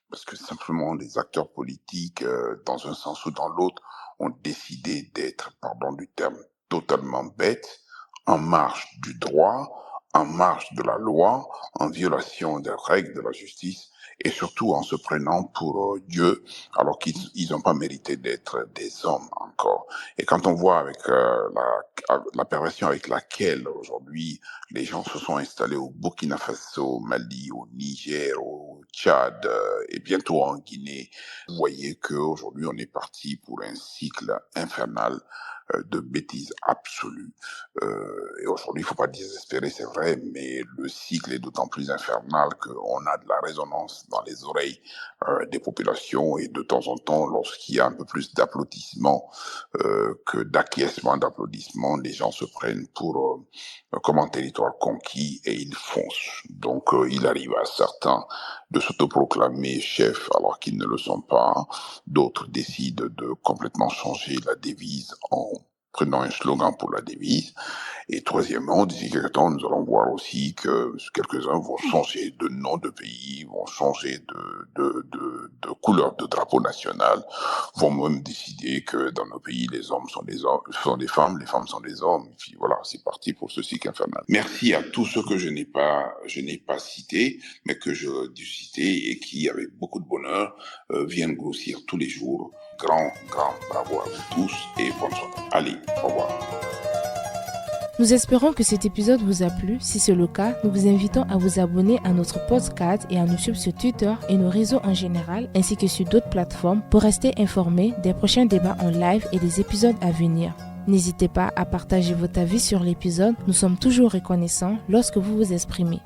parce que simplement les acteurs politiques, dans un sens ou dans l'autre, ont décidé d'être, pardon du terme, totalement bêtes, en marge du droit, en marge de la loi, en violation des règles de la justice, et surtout en se prenant pour Dieu, alors qu'ils n'ont pas mérité d'être des hommes encore. Et quand on voit avec la perversion avec laquelle aujourd'hui les gens se sont installés au Burkina Faso, au Mali, au Niger, au Tchad et bientôt en Guinée, vous voyez qu'aujourd'hui on est parti pour un cycle infernal de bêtises absolues. Et aujourd'hui, il ne faut pas désespérer, c'est vrai, mais le cycle est d'autant plus infernal qu'on a de la résonance dans les oreilles des populations et de temps en temps, lorsqu'il y a un peu plus d'applaudissements que d'acquiescement, d'applaudissements, les gens se prennent pour comme un territoire conquis et ils foncent. Donc, il arrive à certains de s'autoproclamer chefs alors qu'ils ne le sont pas. D'autres décident de complètement changer la devise en prenant un slogan pour la devise. Et troisièmement, d'ici quelques temps, nous allons voir aussi que quelques-uns vont changer de nom de pays, vont changer de couleur de drapeau national, vont même décider que dans nos pays, les hommes sont des hommes, sont des femmes, les femmes sont des hommes. Et puis voilà, c'est parti pour ce cycle infernal. Merci à tous ceux que je n'ai pas cités, mais que je dû citer et qui, avec beaucoup de bonheur, viennent grossir tous les jours. Grand bravo à vous tous et bonne soirée. Allez, au revoir. Nous espérons que cet épisode vous a plu. Si c'est le cas, nous vous invitons à vous abonner à notre podcast et à nous suivre sur Twitter et nos réseaux en général, ainsi que sur d'autres plateformes pour rester informés des prochains débats en live et des épisodes à venir. N'hésitez pas à partager votre avis sur l'épisode. Nous sommes toujours reconnaissants lorsque vous vous exprimez.